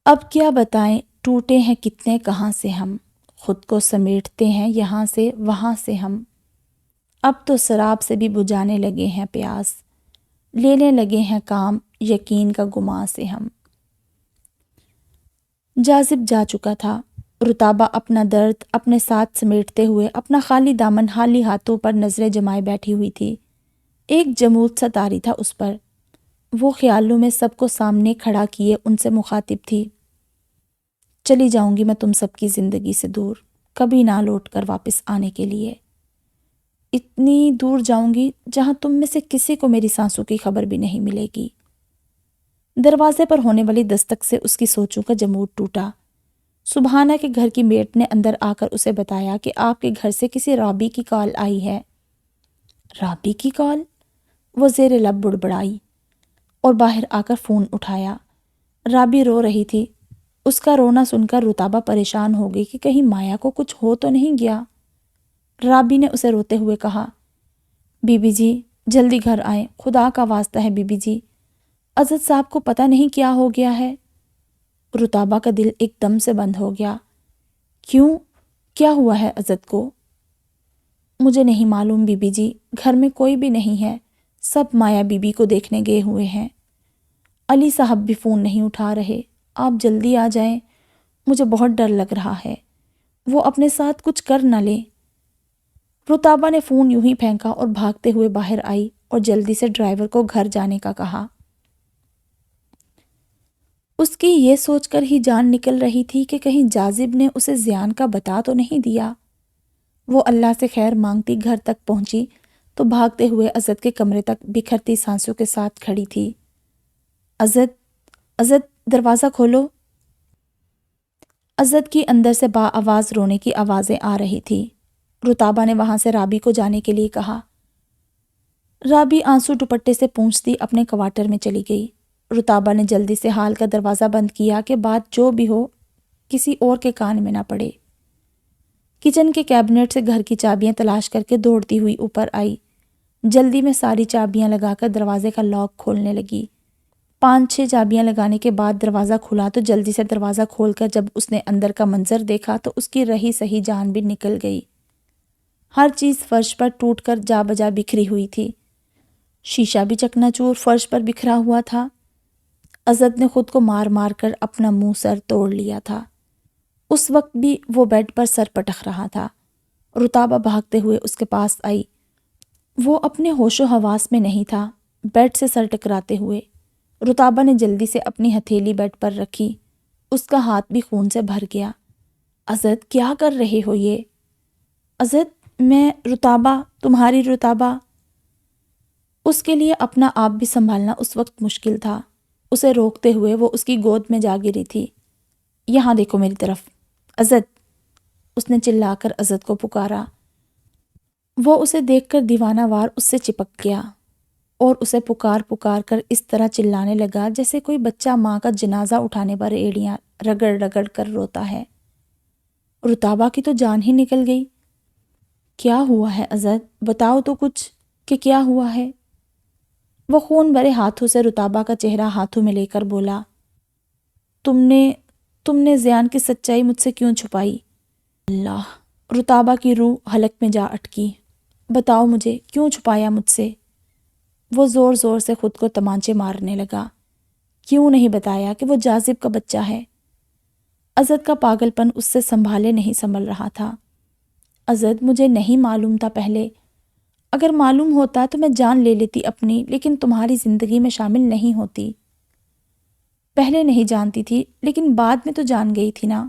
اب کیا بتائیں ٹوٹے ہیں کتنے کہاں سے ہم، خود کو سمیٹتے ہیں یہاں سے وہاں سے ہم، اب تو سراب سے بھی بجھانے لگے ہیں پیاس، لینے لگے ہیں کام یقین کا گماں سے ہم۔ جاذب جا چکا تھا، رتابہ اپنا درد اپنے ساتھ سمیٹتے ہوئے اپنا خالی دامن خالی ہاتھوں پر نظریں جمائے بیٹھی ہوئی تھی۔ ایک جمود سا طاری تھا اس پر، وہ خیالوں میں سب کو سامنے کھڑا کیے ان سے مخاطب تھی۔ چلی جاؤں گی میں تم سب کی زندگی سے دور، کبھی نہ لوٹ کر واپس آنے کے لیے، اتنی دور جاؤں گی جہاں تم میں سے کسی کو میری سانسوں کی خبر بھی نہیں ملے گی۔ دروازے پر ہونے والی دستک سے اس کی سوچوں کا جمود ٹوٹا۔ سبحانہ کے گھر کی میٹ نے اندر آ کر اسے بتایا کہ آپ کے گھر سے کسی رابی کی کال آئی ہے۔ رابی کی کال؟ وہ زیر لب بڑبڑائی اور باہر آ کر فون اٹھایا۔ رابی رو رہی تھی۔ اس کا رونا سن کر رتابہ پریشان ہو گئی کہ کہیں مایا کو کچھ ہو تو نہیں گیا۔ رابی نے اسے روتے ہوئے کہا، بی بی جی جلدی گھر آئیں، خدا کا واسطہ ہے بی بی جی، عزت صاحب کو پتہ نہیں کیا ہو گیا ہے۔ رتابہ کا دل ایک دم سے بند ہو گیا۔ کیوں؟ کیا ہوا ہے عزت کو؟ مجھے نہیں معلوم بی بی جی، گھر میں کوئی بھی نہیں ہے، سب مایا بی بی کو دیکھنے گئے ہوئے ہیں۔ علی صاحب بھی فون نہیں اٹھا رہے، آپ جلدی آ جائیں، مجھے بہت ڈر لگ رہا ہے، وہ اپنے ساتھ کچھ کر نہ لیں۔ رتابہ نے فون یوں ہی پھینکا اور بھاگتے ہوئے باہر آئی اور جلدی سے ڈرائیور کو گھر جانے کا کہا۔ اس کی یہ سوچ کر ہی جان نکل رہی تھی کہ کہیں جاذب نے اسے زیان کا بتا تو نہیں دیا۔ وہ اللہ سے خیر مانگتی گھر تک پہنچی تو بھاگتے ہوئے عزت کے کمرے تک بکھرتی سانسوں کے ساتھ کھڑی تھی۔ عزت دروازہ کھولو۔ عزت کی اندر سے با آواز رونے کی آوازیں آ رہی تھی۔ رتابہ نے وہاں سے رابی کو جانے کے لیے کہا۔ رابی آنسو دوپٹے سے پونچھتی اپنے کوارٹر میں چلی گئی۔ رتابہ نے جلدی سے ہال کا دروازہ بند کیا کہ بات جو بھی ہو کسی اور کے کان میں نہ پڑے۔ کچن کے کیبنٹ سے گھر کی چابیاں تلاش کر کے دوڑتی ہوئی اوپر آئی۔ جلدی میں ساری چابیاں لگا کر دروازے کا لاک کھولنے لگی۔ 5-6 چابیاں لگانے کے بعد دروازہ کھلا تو جلدی سے دروازہ کھول کر جب اس نے اندر کا منظر دیکھا تو اس کی رہی سہی جان بھی نکل گئی۔ ہر چیز فرش پر ٹوٹ کر جا بجا بکھری ہوئی تھی۔ شیشہ بھی چکنا چور فرش پر بکھرا ہوا تھا۔ عزت نے خود کو مار مار کر اپنا منہ سر توڑ لیا تھا۔ اس وقت بھی وہ بیڈ پر سر پٹک رہا تھا۔ رتابہ بھاگتے ہوئے اس کے پاس آئی۔ وہ اپنے ہوش و حواس میں نہیں تھا، بیڈ سے سر ٹکراتے ہوئے۔ رتابہ نے جلدی سے اپنی ہتھیلی بیڈ پر رکھی۔ اس کا ہاتھ بھی خون سے بھر گیا۔ عزت کیا کر رہے ہو یہ؟ عزت میں رتابہ، تمہاری رتابہ۔ اس کے لیے اپنا آپ بھی سنبھالنا اس وقت مشکل تھا۔ اسے روکتے ہوئے وہ اس کی گود میں جا گری تھی۔ یہاں دیکھو میری طرف، عزت، اس نے چلا کر عزت کو پکارا۔ وہ اسے دیکھ کر دیوانہ وار اس سے چپک گیا اور اسے پکار پکار کر اس طرح چلانے لگا جیسے کوئی بچہ ماں کا جنازہ اٹھانے پر ایڑیاں رگڑ رگڑ کر روتا ہے۔ رتابہ کی تو جان ہی نکل گئی۔ کیا ہوا ہے عزت؟ بتاؤ تو کچھ کہ کیا ہوا ہے؟ وہ خون بھرے ہاتھوں سے رتابہ کا چہرہ ہاتھوں میں لے کر بولا، تم نے زیان کی سچائی مجھ سے کیوں چھپائی؟ اللہ! رتابہ کی روح حلق میں جا اٹکی۔ بتاؤ مجھے، کیوں چھپایا مجھ سے؟ وہ زور زور سے خود کو تمانچے مارنے لگا۔ کیوں نہیں بتایا کہ وہ جاذب کا بچہ ہے؟ عزت کا پاگل پن اس سے سنبھالے نہیں سنبھل رہا تھا۔ عزت، مجھے نہیں معلوم تھا پہلے، اگر معلوم ہوتا تو میں جان لے لیتی اپنی، لیکن تمہاری زندگی میں شامل نہیں ہوتی۔ پہلے نہیں جانتی تھی لیکن بعد میں تو جان گئی تھی نا۔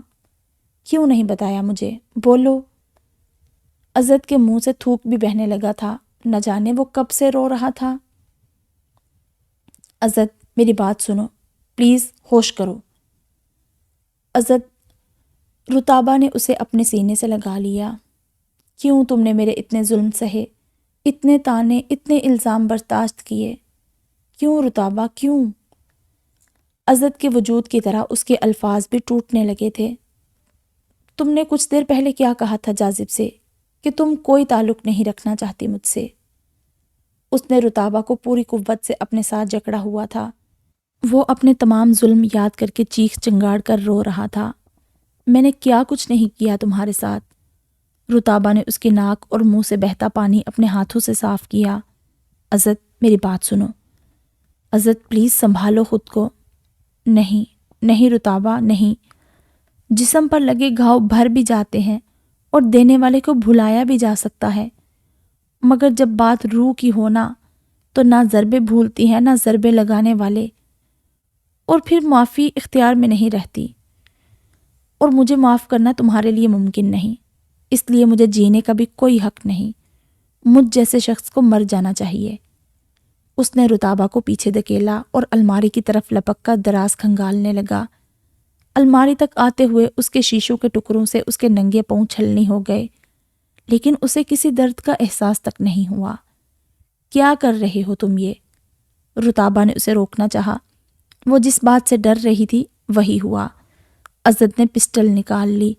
کیوں نہیں بتایا مجھے؟ بولو۔ عزت کے منہ سے تھوک بھی بہنے لگا تھا، نہ جانے وہ کب سے رو رہا تھا۔ عزت میری بات سنو، پلیز ہوش کرو۔ عزت، رتابہ نے اسے اپنے سینے سے لگا لیا۔ کیوں تم نے میرے اتنے ظلم سہے، اتنے تانے، اتنے الزام برداشت کیے؟ کیوں رتابہ، کیوں؟ عزت کے وجود کی طرح اس کے الفاظ بھی ٹوٹنے لگے تھے۔ تم نے کچھ دیر پہلے کیا کہا تھا جاذب سے کہ تم کوئی تعلق نہیں رکھنا چاہتی مجھ سے۔ اس نے رتابہ کو پوری قوت سے اپنے ساتھ جکڑا ہوا تھا۔ وہ اپنے تمام ظلم یاد کر کے چیخ چنگاڑ کر رو رہا تھا۔ میں نے کیا کچھ نہیں کیا تمہارے ساتھ؟ رتابہ نے اس کے ناک اور منہ سے بہتا پانی اپنے ہاتھوں سے صاف کیا۔ عزت، میری بات سنو۔ عزت، پلیز سنبھالو خود کو۔ نہیں رتابہ، نہیں۔ جسم پر لگے گھاؤ بھر بھی جاتے ہیں اور دینے والے کو بھلایا بھی جا سکتا ہے، مگر جب بات روح کی ہونا تو نہ ضربیں بھولتی ہیں نہ ضربیں لگانے والے، اور پھر معافی اختیار میں نہیں رہتی، اور مجھے معاف کرنا تمہارے لیے ممکن نہیں، اس لیے مجھے جینے کا بھی کوئی حق نہیں۔ مجھ جیسے شخص کو مر جانا چاہیے۔ اس نے رتابہ کو پیچھے دھکیلا اور الماری کی طرف لپک کر دراز کھنگالنے لگا۔ الماری تک آتے ہوئے اس کے شیشوں کے ٹکڑوں سے اس کے ننگے پاؤں چھلنی ہو گئے، لیکن اسے کسی درد کا احساس تک نہیں ہوا۔ کیا کر رہے ہو تم یہ؟ رتابہ نے اسے روکنا چاہا۔ وہ جس بات سے ڈر رہی تھی وہی ہوا۔ عزت نے پسٹل نکال لی۔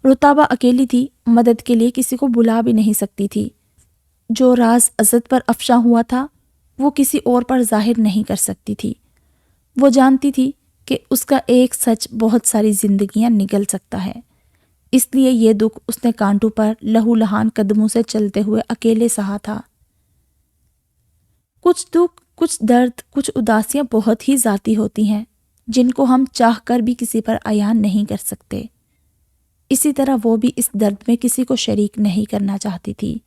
رتابہ اکیلی تھی، مدد کے لیے کسی کو بلا بھی نہیں سکتی تھی۔ جو راز عزت پر افشا ہوا تھا وہ کسی اور پر ظاہر نہیں کر سکتی تھی۔ وہ جانتی تھی کہ اس کا ایک سچ بہت ساری زندگیاں نگل سکتا ہے، اس لیے یہ دکھ اس نے کانٹوں پر لہو لہان قدموں سے چلتے ہوئے اکیلے سہا تھا۔ کچھ دکھ، کچھ درد، کچھ اداسیاں بہت ہی ذاتی ہوتی ہیں، جن کو ہم چاہ کر بھی کسی پر عیان نہیں کر سکتے۔ اسی طرح وہ بھی اس درد میں کسی کو شریک نہیں کرنا چاہتی تھی۔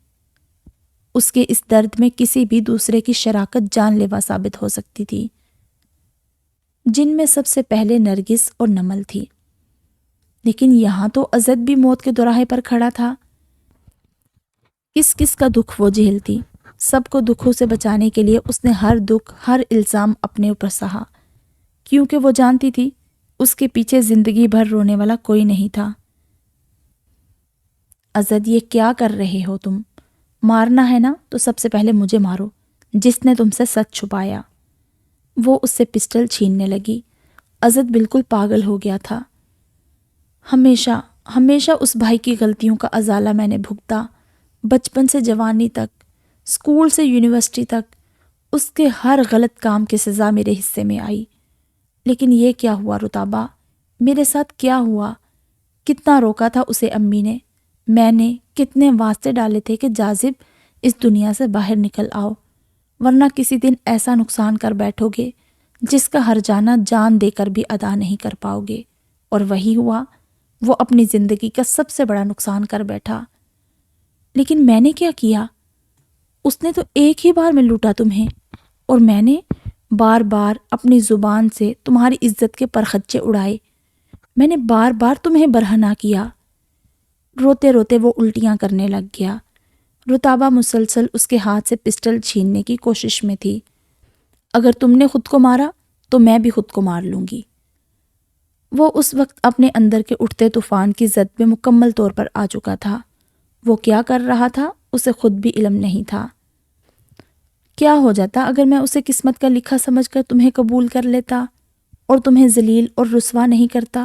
اس کے اس درد میں کسی بھی دوسرے کی شراکت جان لیوا ثابت ہو سکتی تھی، جن میں سب سے پہلے نرگس اور نمل تھی۔ لیکن یہاں تو عزت بھی موت کے دوراہے پر کھڑا تھا۔ کس کس کا دکھ وہ جھیلتی؟ سب کو دکھوں سے بچانے کے لیے اس نے ہر دکھ، ہر الزام اپنے اوپر سہا، کیونکہ وہ جانتی تھی اس کے پیچھے زندگی بھر رونے والا کوئی نہیں تھا۔ عزت، یہ کیا کر رہے ہو تم؟ مارنا ہے نا تو سب سے پہلے مجھے مارو، جس نے تم سے سچ چھپایا۔ وہ اس سے پسٹل چھیننے لگی۔ عزت بالکل پاگل ہو گیا تھا۔ ہمیشہ اس بھائی کی غلطیوں کا ازالہ میں نے بھگتا، بچپن سے جوانی تک، اسکول سے یونیورسٹی تک، اس کے ہر غلط کام کی سزا میرے حصے میں آئی۔ لیکن یہ کیا ہوا رتابہ؟ میرے ساتھ کیا ہوا؟ کتنا روکا تھا اسے امی نے، میں نے کتنے واسطے ڈالے تھے کہ جاذب اس دنیا سے باہر نکل آؤ، ورنہ کسی دن ایسا نقصان کر بیٹھو گے جس کا ہر جانا جان دے کر بھی ادا نہیں کر پاؤ گے۔ اور وہی ہوا، وہ اپنی زندگی کا سب سے بڑا نقصان کر بیٹھا۔ لیکن میں نے کیا کیا؟ اس نے تو ایک ہی بار میں لوٹا تمہیں، اور میں نے بار بار اپنی زبان سے تمہاری عزت کے پرخچے اڑائے، میں نے بار بار تمہیں برہنہ کیا۔ روتے روتے وہ الٹیاں کرنے لگ گیا۔ رتابہ مسلسل اس کے ہاتھ سے پسٹل چھیننے کی کوشش میں تھی۔ اگر تم نے خود کو مارا تو میں بھی خود کو مار لوں گی۔ وہ اس وقت اپنے اندر کے اٹھتے طوفان کی زد میں مکمل طور پر آ چکا تھا۔ وہ کیا کر رہا تھا اسے خود بھی علم نہیں تھا۔ کیا ہو جاتا اگر میں اسے قسمت کا لکھا سمجھ کر تمہیں قبول کر لیتا اور تمہیں ذلیل اور رسوا نہیں کرتا؟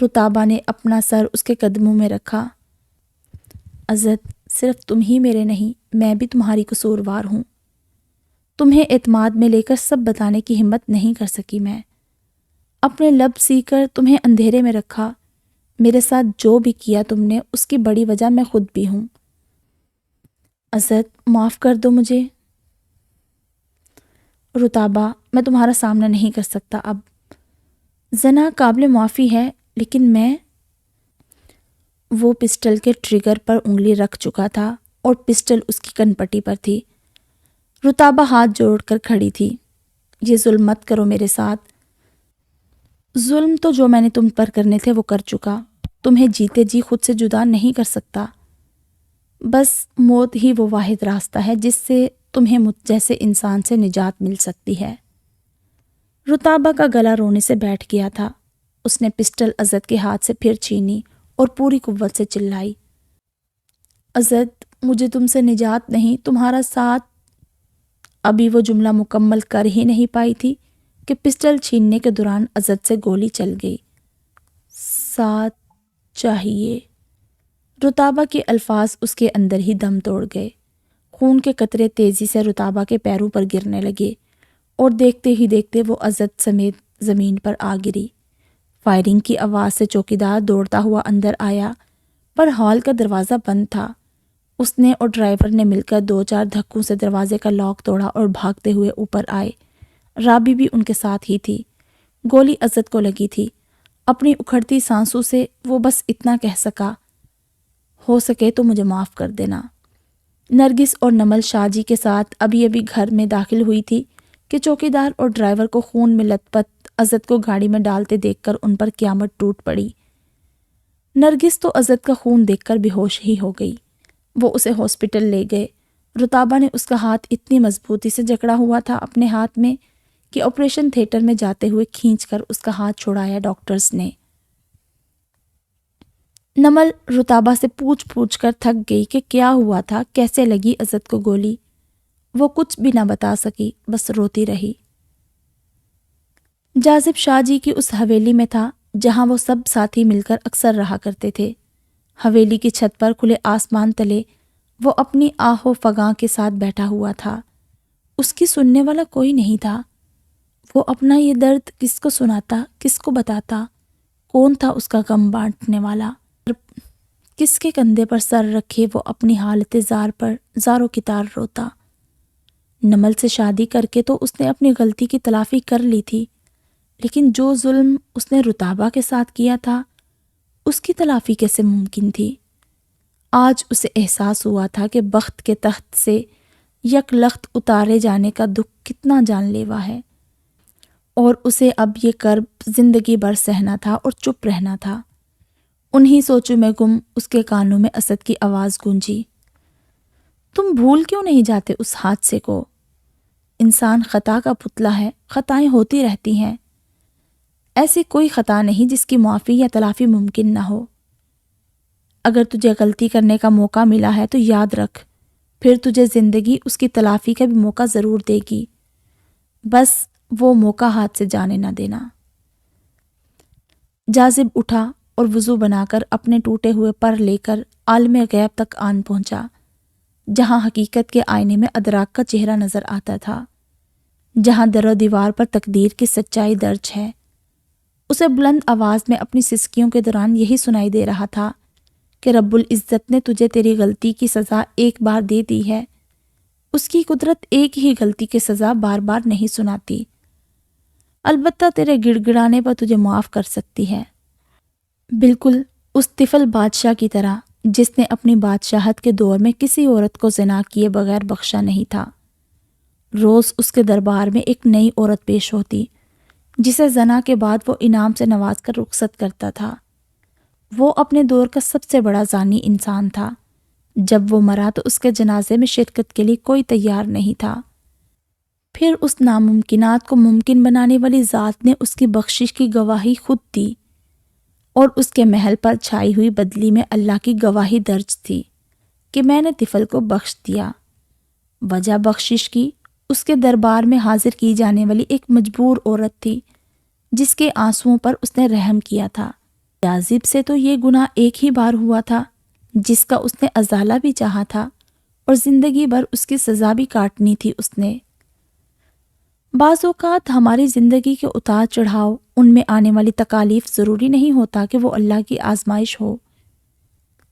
رتابہ نے اپنا سر اس کے قدموں میں رکھا۔ عزت، صرف تم ہی میرے نہیں، میں بھی تمہاری قصوروار ہوں۔ تمہیں اعتماد میں لے کر سب بتانے کی ہمت نہیں کر سکی میں۔ اپنے لب سی کر تمہیں اندھیرے میں رکھا۔ میرے ساتھ جو بھی کیا تم نے اس کی بڑی وجہ میں خود بھی ہوں۔ عزت، معاف کر دو مجھے۔ رتابہ، میں تمہارا سامنا نہیں کر سکتا اب۔ زنا قابل معافی ہے، لیکن میں… وہ پسٹل کے ٹریگر پر انگلی رکھ چکا تھا اور پسٹل اس کی کنپٹی پر تھی۔ رتابہ ہاتھ جوڑ کر کھڑی تھی۔ یہ ظلم مت کرو میرے ساتھ۔ ظلم تو جو میں نے تم پر کرنے تھے وہ کر چکا، تمہیں جیتے جی خود سے جدا نہیں کر سکتا۔ بس موت ہی وہ واحد راستہ ہے جس سے تمہیں مجھ جیسے انسان سے نجات مل سکتی ہے۔ رتابہ کا گلا رونے سے بیٹھ گیا تھا۔ اس نے پسٹل عزت کے ہاتھ سے پھر چھینی اور پوری قوت سے چلائی، عزت، مجھے تم سے نجات نہیں، تمہارا ساتھ۔ ابھی وہ جملہ مکمل کر ہی نہیں پائی تھی کہ پسٹل چھیننے کے دوران عزت سے گولی چل گئی۔ ساتھ چاہیے۔ رتابہ کے الفاظ اس کے اندر ہی دم توڑ گئے۔ خون کے قطرے تیزی سے رتابہ کے پیروں پر گرنے لگے اور دیکھتے ہی دیکھتے وہ عزت سمیت زمین پر آ گری۔ فائرنگ کی آواز سے چوکیدار دوڑتا ہوا اندر آیا، پر ہال کا دروازہ بند تھا۔ اس نے اور ڈرائیور نے مل کر 2-4 دھکوں سے دروازے کا لاک توڑا اور بھاگتے ہوئے اوپر آئے۔ رابی بھی ان کے ساتھ ہی تھی۔ گولی عزت کو لگی تھی۔ اپنی اکھڑتی سانسوں سے وہ بس اتنا کہہ سکا، ہو سکے تو مجھے معاف کر دینا۔ نرگس اور نمل شاہ جی کے ساتھ ابھی ابھی گھر میں داخل ہوئی تھی کہ چوکیدار اور ڈرائیور کو خون میں لت پت عزت کو گاڑی میں ڈالتے دیکھ کر ان پر قیامت ٹوٹ پڑی۔ نرگس تو عزت کا خون دیکھ کر بے ہوش ہی ہو گئی۔ وہ اسے ہاسپٹل لے گئے۔ رتابہ نے اس کا ہاتھ اتنی مضبوطی سے جکڑا ہوا تھا اپنے ہاتھ میں کہ آپریشن تھیٹر میں جاتے ہوئے کھینچ کر اس کا ہاتھ چھڑایا ڈاکٹرز نے۔ نمل رتابہ سے پوچھ کر تھک گئی کہ کیا ہوا تھا، کیسے لگی عزت کو گولی۔ وہ کچھ بھی نہ بتا سکی، بس روتی رہی۔ جاذب شاہ جی کی اس حویلی میں تھا جہاں وہ سب ساتھی مل کر اکثر رہا کرتے تھے۔ حویلی کی چھت پر کھلے آسمان تلے وہ اپنی آہ و فغاں کے ساتھ بیٹھا ہوا تھا۔ اس کی سننے والا کوئی نہیں تھا۔ وہ اپنا یہ درد کس کو سناتا، کس کو بتاتا؟ کون تھا اس کا غم بانٹنے والا؟ کس کے کندھے پر سر رکھے وہ اپنی حالت زار پر زار و کتار روتا؟ نمل سے شادی کر کے تو اس نے اپنی غلطی کی تلافی کر لی تھی، لیکن جو ظلم اس نے رتابہ کے ساتھ کیا تھا اس کی تلافی کیسے ممکن تھی؟ آج اسے احساس ہوا تھا کہ بخت کے تخت سے یک لخت اتارے جانے کا دکھ کتنا جان لیوا ہے، اور اسے اب یہ کرب زندگی بھر سہنا تھا اور چپ رہنا تھا۔ انہی سوچوں میں گم اس کے کانوں میں اسد کی آواز گونجی، تم بھول کیوں نہیں جاتے اس حادثے کو؟ انسان خطا کا پتلا ہے، خطائیں ہوتی رہتی ہیں۔ ایسی کوئی خطا نہیں جس کی معافی یا تلافی ممکن نہ ہو۔ اگر تجھے غلطی کرنے کا موقع ملا ہے تو یاد رکھ، پھر تجھے زندگی اس کی تلافی کا بھی موقع ضرور دے گی، بس وہ موقع ہاتھ سے جانے نہ دینا۔ جاذب اٹھا اور وضو بنا کر اپنے ٹوٹے ہوئے پر لے کر عالم غیب تک آن پہنچا، جہاں حقیقت کے آئینے میں ادراک کا چہرہ نظر آتا تھا، جہاں در و دیوار پر تقدیر کی سچائی درج ہے۔ اسے بلند آواز میں اپنی سسکیوں کے دوران یہی سنائی دے رہا تھا کہ رب العزت نے تجھے تیری غلطی کی سزا ایک بار دے دی ہے، اس کی قدرت ایک ہی غلطی کی سزا بار بار نہیں سناتی، البتہ تیرے گڑ گڑانے پر تجھے معاف کر سکتی ہے، بالکل اس طفل بادشاہ کی طرح جس نے اپنی بادشاہت کے دور میں کسی عورت کو زنا کیے بغیر بخشا نہیں تھا۔ روز اس کے دربار میں ایک نئی عورت پیش ہوتی جسے زنا کے بعد وہ انعام سے نواز کر رخصت کرتا تھا۔ وہ اپنے دور کا سب سے بڑا زانی انسان تھا۔ جب وہ مرا تو اس کے جنازے میں شرکت کے لیے کوئی تیار نہیں تھا۔ پھر اس ناممکنات کو ممکن بنانے والی ذات نے اس کی بخشش کی گواہی خود دی، اور اس کے محل پر چھائی ہوئی بدلی میں اللہ کی گواہی درج تھی کہ میں نے طفل کو بخش دیا۔ وجہ بخشش کی اس کے دربار میں حاضر کی جانے والی ایک مجبور عورت تھی جس کے آنسوؤں پر اس نے رحم کیا تھا۔ جاذب سے تو یہ گناہ ایک ہی بار ہوا تھا جس کا اس نے ازالہ بھی چاہا تھا، اور زندگی بھر اس کی سزا بھی کاٹنی تھی اس نے۔ بعض اوقات ہماری زندگی کے اتار چڑھاؤ، ان میں آنے والی تکالیف ضروری نہیں ہوتا کہ وہ اللہ کی آزمائش ہو،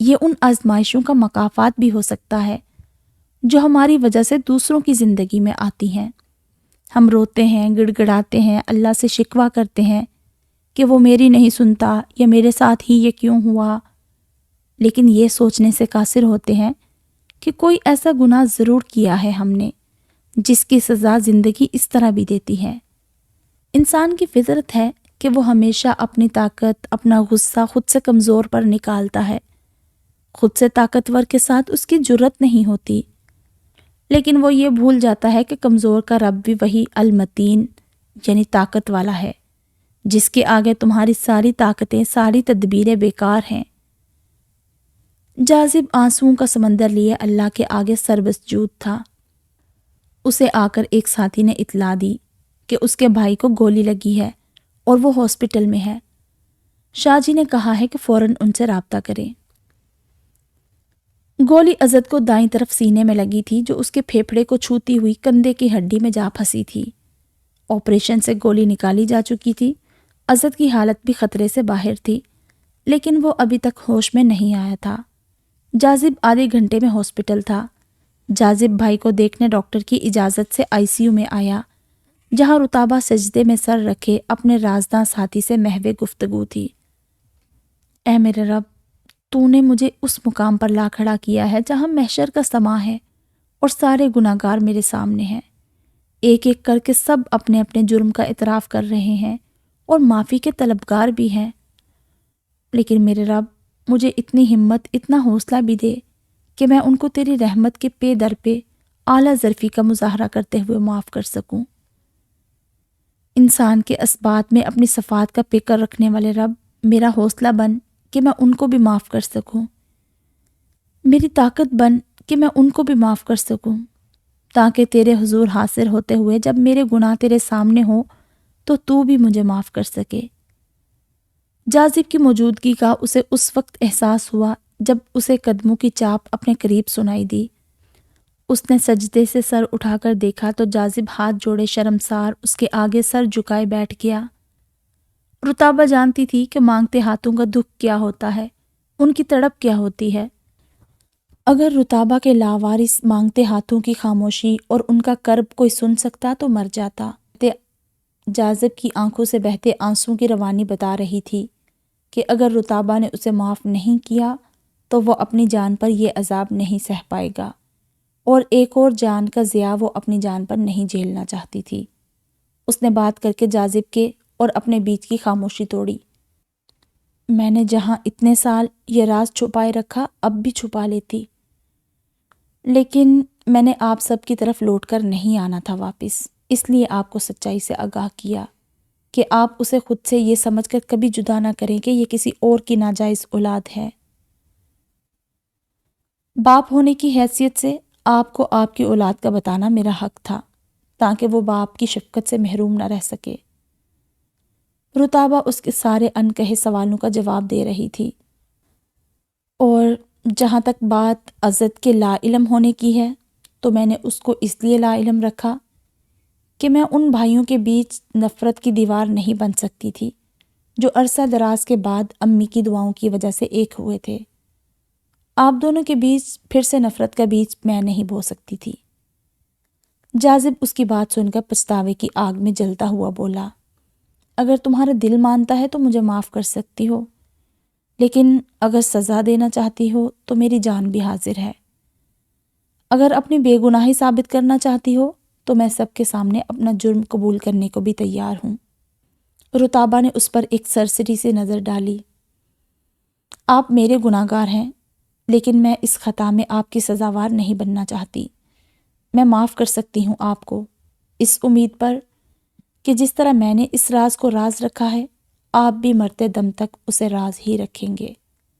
یہ ان آزمائشوں کا مکافات بھی ہو سکتا ہے جو ہماری وجہ سے دوسروں کی زندگی میں آتی ہیں۔ ہم روتے ہیں، گڑ گڑاتے ہیں، اللہ سے شکوہ کرتے ہیں کہ وہ میری نہیں سنتا یا میرے ساتھ ہی یہ کیوں ہوا، لیکن یہ سوچنے سے قاصر ہوتے ہیں کہ کوئی ایسا گناہ ضرور کیا ہے ہم نے جس کی سزا زندگی اس طرح بھی دیتی ہے۔ انسان کی فطرت ہے کہ وہ ہمیشہ اپنی طاقت، اپنا غصہ خود سے کمزور پر نکالتا ہے۔ خود سے طاقتور کے ساتھ اس کی جرت نہیں ہوتی، لیکن وہ یہ بھول جاتا ہے کہ کمزور کا رب بھی وہی المتین یعنی طاقت والا ہے جس کے آگے تمہاری ساری طاقتیں، ساری تدبیریں بیکار ہیں۔ جاذب آنسوؤں کا سمندر لیے اللہ کے آگے سربسجود تھا۔ اسے آ کر ایک ساتھی نے اطلاع دی کہ اس کے بھائی کو گولی لگی ہے اور وہ ہاسپٹل میں ہے۔ شاہ جی نے کہا ہے کہ فوراً ان سے رابطہ کریں۔ گولی عزت کو دائیں طرف سینے میں لگی تھی جو اس کے پھیپھڑے کو چھوتی ہوئی کندھے کی ہڈی میں جا پھنسی تھی۔ آپریشن سے گولی نکالی جا چکی تھی۔ اسد کی حالت بھی خطرے سے باہر تھی، لیکن وہ ابھی تک ہوش میں نہیں آیا تھا۔ جاذب آدھے گھنٹے میں ہاسپٹل تھا۔ جاذب بھائی کو دیکھنے ڈاکٹر کی اجازت سے ICU میں آیا، جہاں رتابہ سجدے میں سر رکھے اپنے رازداں ساتھی سے محو گفتگو تھی۔ اے میرے رب، تو نے مجھے اس مقام پر لا کھڑا کیا ہے جہاں محشر کا سماں ہے اور سارے گناہگار میرے سامنے ہیں۔ ایک ایک کر کے سب اپنے اپنے جرم کا اعتراف کر رہے ہیں اور معافی کے طلبگار بھی ہیں، لیکن میرے رب مجھے اتنی ہمت، اتنا حوصلہ بھی دے کہ میں ان کو تیری رحمت کے پے در پہ اعلیٰ ظرفی کا مظاہرہ کرتے ہوئے معاف کر سکوں۔ انسان کے اسبات میں اپنی صفات کا پیکر رکھنے والے رب، میرا حوصلہ بن کہ میں ان کو بھی معاف کر سکوں، میری طاقت بن کہ میں ان کو بھی معاف کر سکوں، تاکہ تیرے حضور حاضر ہوتے ہوئے جب میرے گناہ تیرے سامنے ہو تو بھی مجھے معاف کر سکے۔ جاذب کی موجودگی کا اسے اس وقت احساس ہوا جب اسے قدموں کی چاپ اپنے قریب سنائی دی۔ اس نے سجدے سے سر اٹھا کر دیکھا تو جاذب ہاتھ جوڑے شرمسار اس کے آگے سر جھکائے بیٹھ گیا۔ رتابہ جانتی تھی کہ مانگتے ہاتھوں کا دکھ کیا ہوتا ہے، ان کی تڑپ کیا ہوتی ہے۔ اگر رتابہ کے لاوارث مانگتے ہاتھوں کی خاموشی اور ان کا کرب کوئی سن سکتا تو مر جاتا۔ جاذب کی آنکھوں سے بہتے آنسوں کی روانی بتا رہی تھی کہ اگر رتابہ نے اسے معاف نہیں کیا تو وہ اپنی جان پر یہ عذاب نہیں سہ پائے گا، اور ایک اور جان کا ضیاع وہ اپنی جان پر نہیں جھیلنا چاہتی تھی۔ اس نے بات کر کے جاذب کے اور اپنے بیچ کی خاموشی توڑی۔ میں نے جہاں اتنے سال یہ راز چھپائے رکھا اب بھی چھپا لیتی، لیکن میں نے آپ سب کی طرف لوٹ کر نہیں آنا تھا واپس، اس لیے آپ کو سچائی سے آگاہ کیا کہ آپ اسے خود سے یہ سمجھ کر کبھی جدا نہ کریں کہ یہ کسی اور کی ناجائز اولاد ہے۔ باپ ہونے کی حیثیت سے آپ کو آپ کی اولاد کا بتانا میرا حق تھا، تاکہ وہ باپ کی شفقت سے محروم نہ رہ سکے۔ رتابہ اس کے سارے انکہے سوالوں کا جواب دے رہی تھی، اور جہاں تک بات اسد کے لا علم ہونے کی ہے تو میں نے اس کو اس لیے لا علم رکھا کہ میں ان بھائیوں کے بیچ نفرت کی دیوار نہیں بن سکتی تھی جو عرصہ دراز کے بعد امی کی دعاؤں کی وجہ سے ایک ہوئے تھے۔ آپ دونوں کے بیچ پھر سے نفرت کا بیج میں نہیں بو سکتی تھی۔ جاذب اس کی بات سن کر پچھتاوے کی آگ میں جلتا ہوا بولا، اگر تمہارا دل مانتا ہے تو مجھے معاف کر سکتی ہو، لیکن اگر سزا دینا چاہتی ہو تو میری جان بھی حاضر ہے۔ اگر اپنی بے گناہی ثابت کرنا چاہتی ہو تو میں سب کے سامنے اپنا جرم قبول کرنے کو بھی تیار ہوں۔ رتابہ نے اس پر ایک سرسری سے نظر ڈالی۔ آپ میرے گناہگار ہیں، لیکن میں اس خطا میں آپ کی سزاوار نہیں بننا چاہتی۔ میں معاف کر سکتی ہوں آپ کو، اس امید پر کہ جس طرح میں نے اس راز کو راز رکھا ہے، آپ بھی مرتے دم تک اسے راز ہی رکھیں گے۔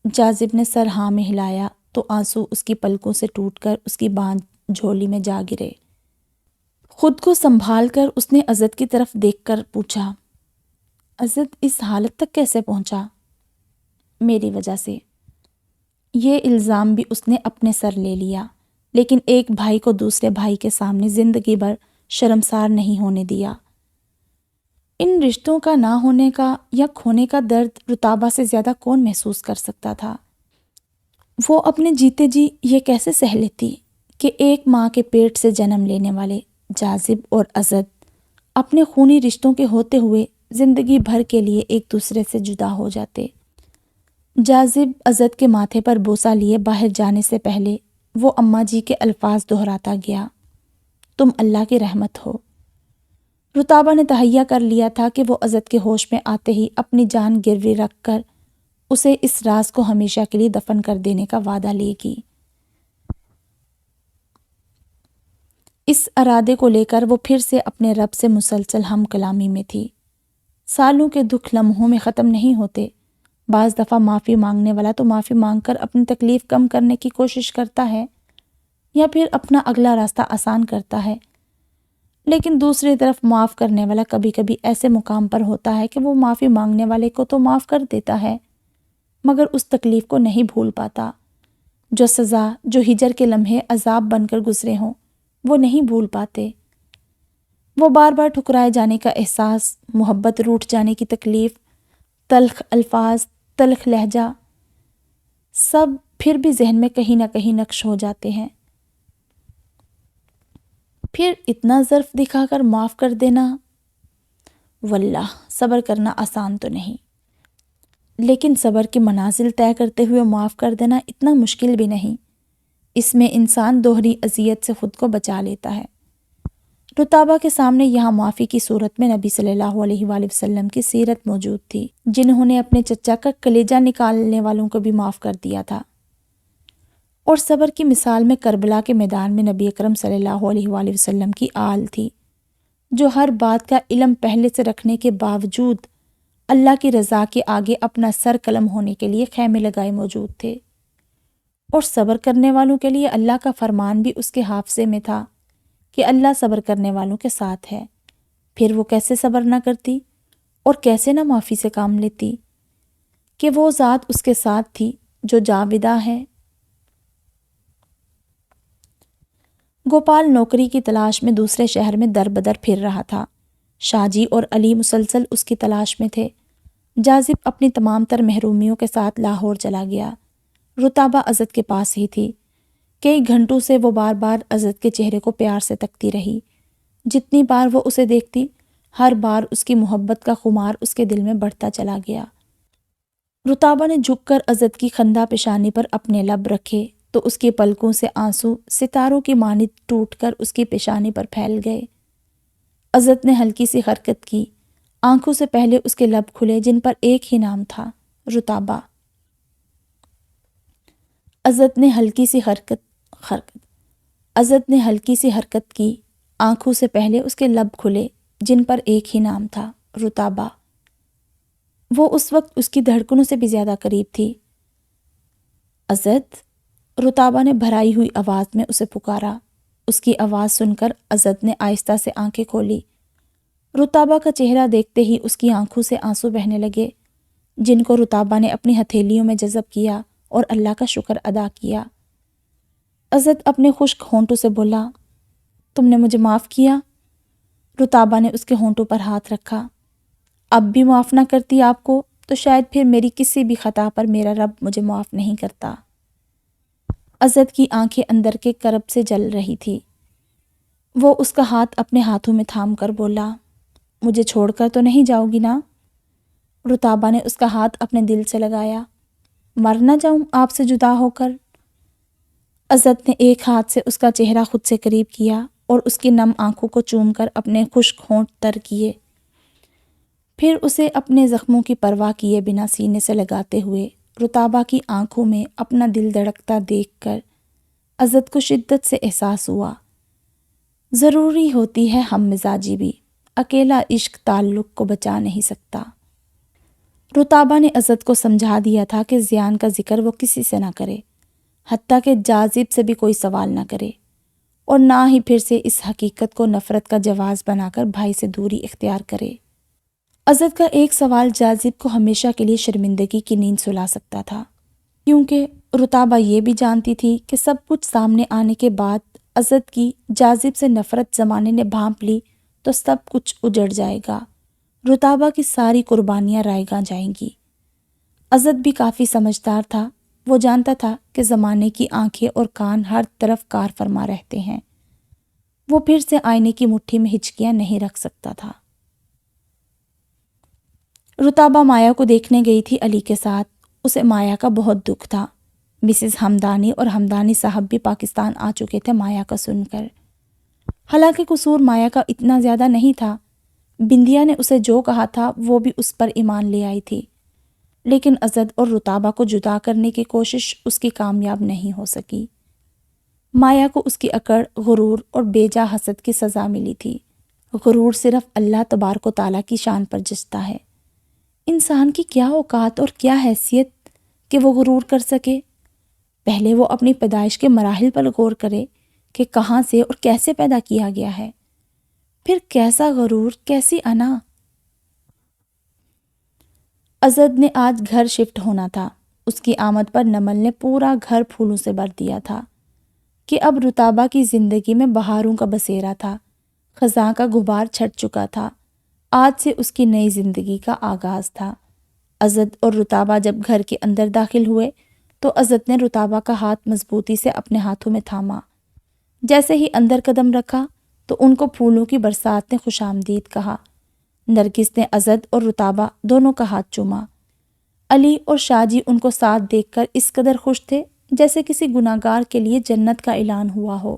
جاذب نے سر ہاں میں ہلایا تو آنسو اس کی پلکوں سے ٹوٹ کر اس کی باندھ جھولی میں جا گرے۔ خود کو سنبھال کر اس نے اسد کی طرف دیکھ کر پوچھا، اسد اس حالت تک کیسے پہنچا؟ میری وجہ سے۔ یہ الزام بھی اس نے اپنے سر لے لیا، لیکن ایک بھائی کو دوسرے بھائی کے سامنے زندگی بھر شرمسار نہیں ہونے دیا۔ ان رشتوں کا نہ ہونے کا یا کھونے کا درد رتابہ سے زیادہ کون محسوس کر سکتا تھا؟ وہ اپنے جیتے جی یہ کیسے سہ لیتی کہ ایک ماں کے پیٹ سے جنم لینے والے جاذب اور اسد اپنے خونی رشتوں کے ہوتے ہوئے زندگی بھر کے لیے ایک دوسرے سے جدا ہو جاتے۔ جاذب اسد کے ماتھے پر بوسہ لیے باہر جانے سے پہلے وہ اماں جی کے الفاظ دہراتا گیا، تم اللہ کی رحمت ہو۔ رتابہ نے تہیہ کر لیا تھا کہ وہ اسد کے ہوش میں آتے ہی اپنی جان گروی رکھ کر اسے اس راز کو ہمیشہ کے لیے دفن کر دینے کا وعدہ لے گی۔ اس ارادے کو لے کر وہ پھر سے اپنے رب سے مسلسل ہم کلامی میں تھی۔ سالوں کے دکھ لمحوں میں ختم نہیں ہوتے۔ بعض دفعہ معافی مانگنے والا تو معافی مانگ کر اپنی تکلیف کم کرنے کی کوشش کرتا ہے یا پھر اپنا اگلا راستہ آسان کرتا ہے، لیکن دوسری طرف معاف کرنے والا کبھی کبھی ایسے مقام پر ہوتا ہے کہ وہ معافی مانگنے والے کو تو معاف کر دیتا ہے، مگر اس تکلیف کو نہیں بھول پاتا۔ جو سزا، جو ہجر کے لمحے عذاب بن کر گزرے ہوں، وہ نہیں بھول پاتے۔ وہ بار بار ٹھکرائے جانے کا احساس، محبت روٹھ جانے کی تکلیف، تلخ الفاظ، تلخ لہجہ، سب پھر بھی ذہن میں کہیں نہ کہیں نقش ہو جاتے ہیں۔ پھر اتنا ظرف دکھا کر معاف کر دینا، واللہ صبر کرنا آسان تو نہیں، لیکن صبر کی منازل طے کرتے ہوئے معاف کر دینا اتنا مشکل بھی نہیں۔ اس میں انسان دوہری اذیت سے خود کو بچا لیتا ہے۔ رتابہ کے سامنے یہاں معافی کی صورت میں نبی صلی اللہ علیہ وآلہ وسلم کی سیرت موجود تھی، جنہوں نے اپنے چچا کا کلیجہ نکالنے والوں کو بھی معاف کر دیا تھا۔ اور صبر کی مثال میں کربلا کے میدان میں نبی اکرم صلی اللہ علیہ وآلہ وسلم کی آل تھی، جو ہر بات کا علم پہلے سے رکھنے کے باوجود اللہ کی رضا کے آگے اپنا سر قلم ہونے کے لیے خیمے لگائے موجود تھے۔ اور صبر کرنے والوں کے لیے اللہ کا فرمان بھی اس کے حافظے میں تھا کہ اللہ صبر کرنے والوں کے ساتھ ہے۔ پھر وہ کیسے صبر نہ کرتی اور کیسے نہ معافی سے کام لیتی کہ وہ ذات اس کے ساتھ تھی جو جاودہ ہے۔ گوپال نوکری کی تلاش میں دوسرے شہر میں در بدر پھر رہا تھا۔ شاہ جی اور علی مسلسل اس کی تلاش میں تھے۔ جاذب اپنی تمام تر محرومیوں کے ساتھ لاہور چلا گیا۔ رتابہ عزت کے پاس ہی تھی۔ کئی گھنٹوں سے وہ بار بار عزت کے چہرے کو پیار سے تکتی رہی۔ جتنی بار وہ اسے دیکھتی، ہر بار اس کی محبت کا خمار اس کے دل میں بڑھتا چلا گیا۔ رتابہ نے جھک کر عزت کی خندہ پیشانی پر اپنے لب رکھے تو اس کی پلکوں سے آنسو ستاروں کی مانند ٹوٹ کر اس کی پیشانی پر پھیل گئے۔ عزت نے ہلکی سی حرکت کی۔ آنکھوں سے پہلے اس کے لب کھلے جن پر ایک ہی نام تھا، رتابہ۔ عزت نے ہلکی سی حرکت کی۔ آنکھوں سے پہلے اس کے لب کھلے جن پر ایک ہی نام تھا، رتابہ۔ وہ اس وقت اس کی دھڑکنوں سے بھی زیادہ قریب تھی۔ عزت، رتابہ نے بھرائی ہوئی آواز میں اسے پکارا۔ اس کی آواز سن کر عزت نے آہستہ سے آنکھیں کھولی۔ رتابہ کا چہرہ دیکھتے ہی اس کی آنکھوں سے آنسو بہنے لگے، جن کو رتابہ نے اپنی ہتھیلیوں میں جذب کیا اور اللہ کا شکر ادا کیا۔ عزت اپنے خشک ہونٹوں سے بولا، تم نے مجھے معاف کیا؟ رتابہ نے اس کے ہونٹوں پر ہاتھ رکھا۔ اب بھی معاف نہ کرتی آپ کو تو شاید پھر میری کسی بھی خطا پر میرا رب مجھے معاف نہیں کرتا۔ عزت کی آنکھیں اندر کے کرب سے جل رہی تھی۔ وہ اس کا ہاتھ اپنے ہاتھوں میں تھام کر بولا، مجھے چھوڑ کر تو نہیں جاؤ گی نا؟ رتابہ نے اس کا ہاتھ اپنے دل سے لگایا۔ مر نہ جاؤں آپ سے جدا ہو کر؟ عزت نے ایک ہاتھ سے اس کا چہرہ خود سے قریب کیا اور اس کی نم آنکھوں کو چوم کر اپنے خشک ہونٹ تر کیے۔ پھر اسے اپنے زخموں کی پرواہ کیے بنا سینے سے لگاتے ہوئے رتابہ کی آنکھوں میں اپنا دل دھڑکتا دیکھ کر عزت کو شدت سے احساس ہوا۔ ضروری ہوتی ہے ہم مزاجی بھی، اکیلا عشق تعلق کو بچا نہیں سکتا۔ رتابہ نے عزت کو سمجھا دیا تھا کہ زیان کا ذکر وہ کسی سے نہ کرے، حتیٰ کہ جاذب سے بھی کوئی سوال نہ کرے، اور نہ ہی پھر سے اس حقیقت کو نفرت کا جواز بنا کر بھائی سے دوری اختیار کرے۔ عزت کا ایک سوال جاذب کو ہمیشہ کے لیے شرمندگی کی نیند سلا سکتا تھا، کیونکہ رتابہ یہ بھی جانتی تھی کہ سب کچھ سامنے آنے کے بعد عزت کی جاذب سے نفرت زمانے نے بھانپ لی تو سب کچھ اجڑ جائے گا، رتابہ کی ساری قربانیاں رائیگاں جائیں گی۔ عزت بھی کافی سمجھدار تھا۔ وہ جانتا تھا کہ زمانے کی آنکھیں اور کان ہر طرف کار فرما رہتے ہیں۔ وہ پھر سے آئینے کی مٹھی میں ہچکیاں نہیں رکھ سکتا تھا۔ رتابہ مایا کو دیکھنے گئی تھی علی کے ساتھ۔ اسے مایا کا بہت دکھ تھا۔ مسز ہمدانی اور ہمدانی صاحب بھی پاکستان آ چکے تھے مایا کا سن کر۔ حالانکہ قصور مایا کا اتنا زیادہ نہیں تھا۔ بندیا نے اسے جو کہا تھا وہ بھی اس پر ایمان لے آئی تھی، لیکن عزت اور رتابہ کو جدا کرنے کی کوشش اس کی کامیاب نہیں ہو سکی۔ مایا کو اس کی اکڑ، غرور اور بے جا حسد کی سزا ملی تھی۔ غرور صرف اللہ تبارک و تعالیٰ کی شان پر جچتا ہے۔ انسان کی کیا اوقات اور کیا حیثیت کہ وہ غرور کر سکے؟ پہلے وہ اپنی پیدائش کے مراحل پر غور کرے کہ کہاں سے اور کیسے پیدا کیا گیا ہے، پھر کیسا غرور، کیسی انا۔ عزت نے آج گھر شفٹ ہونا تھا۔ اس کی آمد پر نمل نے پورا گھر پھولوں سے بھر دیا تھا کہ اب رتابہ کی زندگی میں بہاروں کا بسیرا تھا۔ خزاں کا غبار چھٹ چکا تھا، آج سے اس کی نئی زندگی کا آغاز تھا۔ عزت اور رتابہ جب گھر کے اندر داخل ہوئے تو عزت نے رتابہ کا ہاتھ مضبوطی سے اپنے ہاتھوں میں تھاما۔ جیسے ہی اندر قدم رکھا تو ان کو پھولوں کی برسات نے خوش آمدید کہا۔ نرگس نے عزت اور رتابہ دونوں کا ہاتھ چوما۔ علی اور شاہ جی ان کو ساتھ دیکھ کر اس قدر خوش تھے جیسے کسی گناہگار کے لیے جنت کا اعلان ہوا ہو۔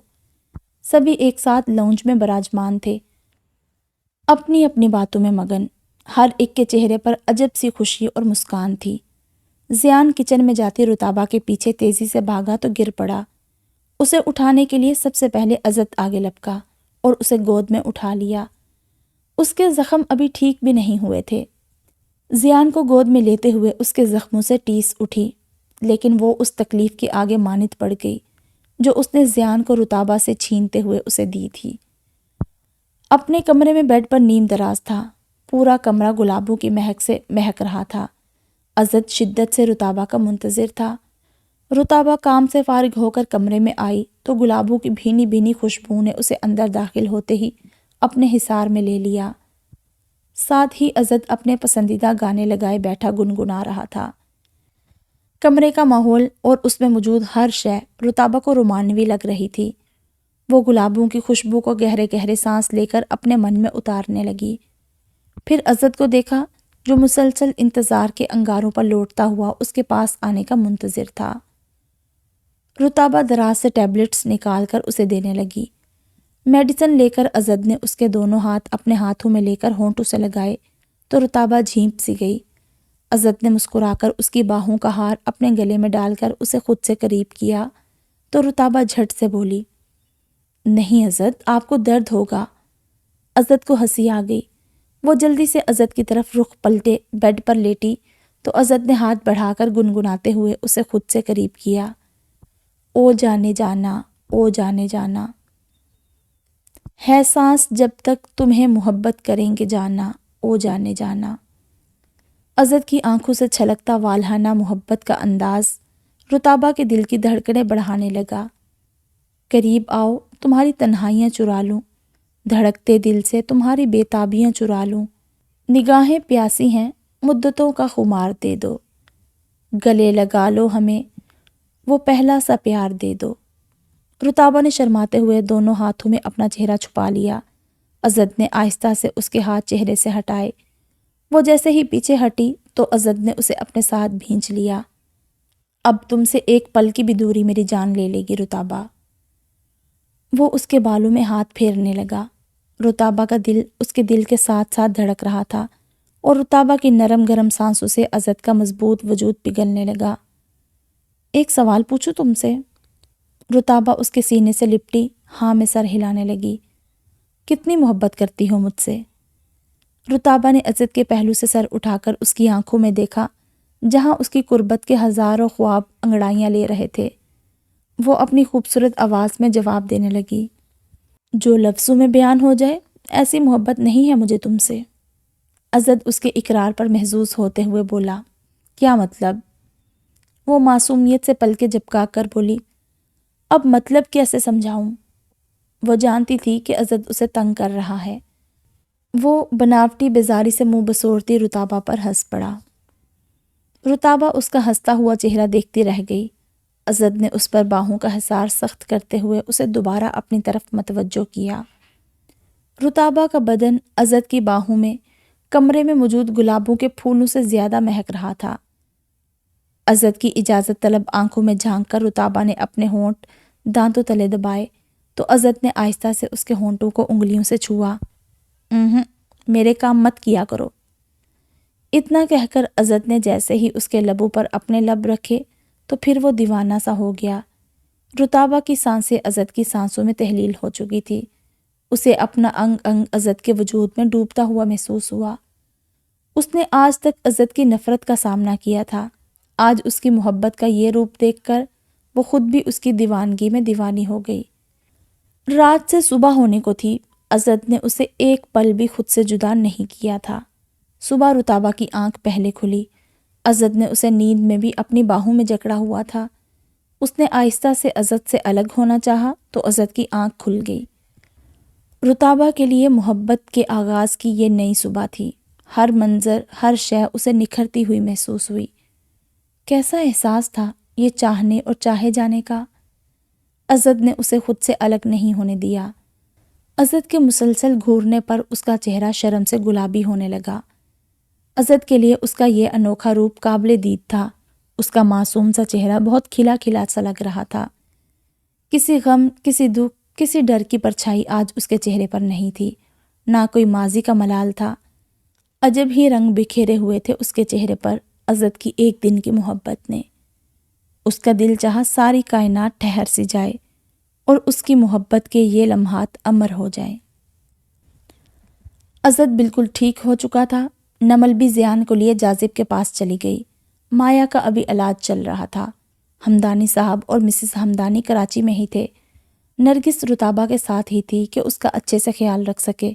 سبھی ایک ساتھ لاؤنج میں براجمان تھے، اپنی اپنی باتوں میں مگن۔ ہر ایک کے چہرے پر عجب سی خوشی اور مسکان تھی۔ زیان کچن میں جاتی رتابہ کے پیچھے تیزی سے بھاگا تو گر پڑا۔ اسے اٹھانے کے لیے سب سے پہلے عزت آگے لپکا اور اسے گود میں اٹھا لیا۔ اس کے زخم ابھی ٹھیک بھی نہیں ہوئے تھے۔ زیان کو گود میں لیتے ہوئے اس کے زخموں سے ٹیس اٹھی، لیکن وہ اس تکلیف کے آگے مانت پڑ گئی جو اس نے زیان کو رتابہ سے چھینتے ہوئے اسے دی تھی۔ اپنے کمرے میں بیڈ پر نیم دراز تھا، پورا کمرہ گلابوں کی مہک سے مہک رہا تھا۔ عزت شدت سے رتابہ کا منتظر تھا۔ رتابہ کام سے فارغ ہو کر کمرے میں آئی تو گلابوں کی بھینی بھینی خوشبو نے اسے اندر داخل ہوتے ہی اپنے حصار میں لے لیا۔ ساتھ ہی عزت اپنے پسندیدہ گانے لگائے بیٹھا گنگنا رہا تھا۔ کمرے کا ماحول اور اس میں موجود ہر شے رتابہ کو رومانوی لگ رہی تھی۔ وہ گلابوں کی خوشبو کو گہرے گہرے سانس لے کر اپنے من میں اتارنے لگی۔ پھر عزت کو دیکھا جو مسلسل انتظار کے انگاروں پر لوٹتا ہوا اس کے پاس آنے کا منتظر تھا۔ رتابہ دراز سے ٹیبلٹس نکال کر اسے دینے لگی۔ میڈیسن لے کر عزت نے اس کے دونوں ہاتھ اپنے ہاتھوں میں لے کر ہونٹوں سے لگائے تو رتابہ جھینپ سی گئی۔ عزت نے مسکرا کر اس کی باہوں کا ہار اپنے گلے میں ڈال کر اسے خود سے قریب کیا تو رتابہ جھٹ سے بولی، نہیں عزت، آپ کو درد ہوگا۔ عزت کو ہنسی آ گئی۔ وہ جلدی سے عزت کی طرف رخ پلٹے بیڈ پر لیٹی تو عزت نے ہاتھ بڑھا کر گنگناتے ہوئے اسے خود سے قریب کیا، او جانے جانا، او جانے جانا، ہے سانس جب تک تمہیں محبت کریں گے جانا، او جانے جانا۔ عزت کی آنکھوں سے چھلکتا والہانہ محبت کا انداز رتابہ کے دل کی دھڑکنیں بڑھانے لگا۔ قریب آؤ، تمہاری تنہائیاں چرا لوں، دھڑکتے دل سے تمہاری بے تابیاں چرا لوں، نگاہیں پیاسی ہیں مدتوں کا خمار دے دو، گلے لگا لو ہمیں وہ پہلا سا پیار دے دو۔ رتابہ نے شرماتے ہوئے دونوں ہاتھوں میں اپنا چہرہ چھپا لیا۔ عزت نے آہستہ سے اس کے ہاتھ چہرے سے ہٹائے۔ وہ جیسے ہی پیچھے ہٹی تو عزت نے اسے اپنے ساتھ بھینچ لیا۔ اب تم سے ایک پل کی بھی دوری میری جان لے لے گی رتابہ۔ وہ اس کے بالوں میں ہاتھ پھیرنے لگا۔ رتابہ کا دل اس کے دل کے ساتھ ساتھ دھڑک رہا تھا اور رتابہ کی نرم گرم سانسوں سے عزت کا مضبوط وجود پگھلنے لگا۔ ایک سوال پوچھوں تم سے؟ رتابہ اس کے سینے سے لپٹی ہاں میں سر ہلانے لگی۔ کتنی محبت کرتی ہو مجھ سے؟ رتابہ نے عزت کے پہلو سے سر اٹھا کر اس کی آنکھوں میں دیکھا جہاں اس کی قربت کے ہزاروں خواب انگڑائیاں لے رہے تھے۔ وہ اپنی خوبصورت آواز میں جواب دینے لگی، جو لفظوں میں بیان ہو جائے ایسی محبت نہیں ہے مجھے تم سے۔ عزت اس کے اقرار پر محظوظ ہوتے ہوئے بولا، کیا مطلب؟ وہ معصومیت سے پلکیں جھپکا کر بولی، اب مطلب کیسے سمجھاؤں؟ وہ جانتی تھی کہ عزت اسے تنگ کر رہا ہے۔ وہ بناوٹی بیزاری سے منہ بسورتی رتابہ پر ہنس پڑا۔ رتابہ اس کا ہنستا ہوا چہرہ دیکھتی رہ گئی۔ عزت نے اس پر باہوں کا حصار سخت کرتے ہوئے اسے دوبارہ اپنی طرف متوجہ کیا۔ رتابہ کا بدن عزت کی باہوں میں کمرے میں موجود گلابوں کے پھولوں سے زیادہ مہک رہا تھا۔ عزت کی اجازت طلب آنکھوں میں جھانک کر رتابہ نے اپنے ہونٹ دانتوں تلے دبائے تو عزت نے آہستہ سے اس کے ہونٹوں کو انگلیوں سے چھوا۔ میرے کام مت کیا کرو۔ اتنا کہہ کر عزت نے جیسے ہی اس کے لبوں پر اپنے لب رکھے تو پھر وہ دیوانہ سا ہو گیا۔ رتابہ کی سانسیں عزت کی سانسوں میں تحلیل ہو چکی تھی۔ اسے اپنا انگ انگ عزت کے وجود میں ڈوبتا ہوا محسوس ہوا۔ اس نے آج تک عزت کی نفرت کا سامنا کیا تھا، آج اس کی محبت کا یہ روپ دیکھ کر وہ خود بھی اس کی دیوانگی میں دیوانی ہو گئی۔ رات سے صبح ہونے کو تھی، عزت نے اسے ایک پل بھی خود سے جدا نہیں کیا تھا۔ صبح رتابہ کی آنکھ پہلے کھلی۔ عزت نے اسے نیند میں بھی اپنی باہوں میں جکڑا ہوا تھا۔ اس نے آہستہ سے عزت سے الگ ہونا چاہا تو عزت کی آنکھ کھل گئی۔ رتابہ کے لیے محبت کے آغاز کی یہ نئی صبح تھی۔ ہر منظر، ہر شے اسے نکھرتی ہوئی محسوس ہوئی۔ کیسا احساس تھا یہ چاہنے اور چاہے جانے کا؟ عزت نے اسے خود سے الگ نہیں ہونے دیا۔ عزت کے مسلسل گھورنے پر اس کا چہرہ شرم سے گلابی ہونے لگا۔ عزت کے لیے اس کا یہ انوکھا روپ قابل دید تھا۔ اس کا معصوم سا چہرہ بہت کھلا کھلا سا لگ رہا تھا۔ کسی غم، کسی دکھ، کسی ڈر کی پرچھائی آج اس کے چہرے پر نہیں تھی، نہ کوئی ماضی کا ملال تھا۔ عجب ہی رنگ بکھیرے ہوئے تھے اس کے چہرے پر عزت کی ایک دن کی محبت نے۔ اس کا دل چاہا ساری کائنات ٹھہر سی جائے اور اس کی محبت کے یہ لمحات امر ہو جائیں۔ عزت بالکل ٹھیک ہو چکا تھا۔ نمل بھی زیان کو لیے جاذب کے پاس چلی گئی۔ مایا کا ابھی علاج چل رہا تھا۔ ہمدانی صاحب اور مسز ہمدانی کراچی میں ہی تھے۔ نرگس رتابہ کے ساتھ ہی تھی کہ اس کا اچھے سے خیال رکھ سکے۔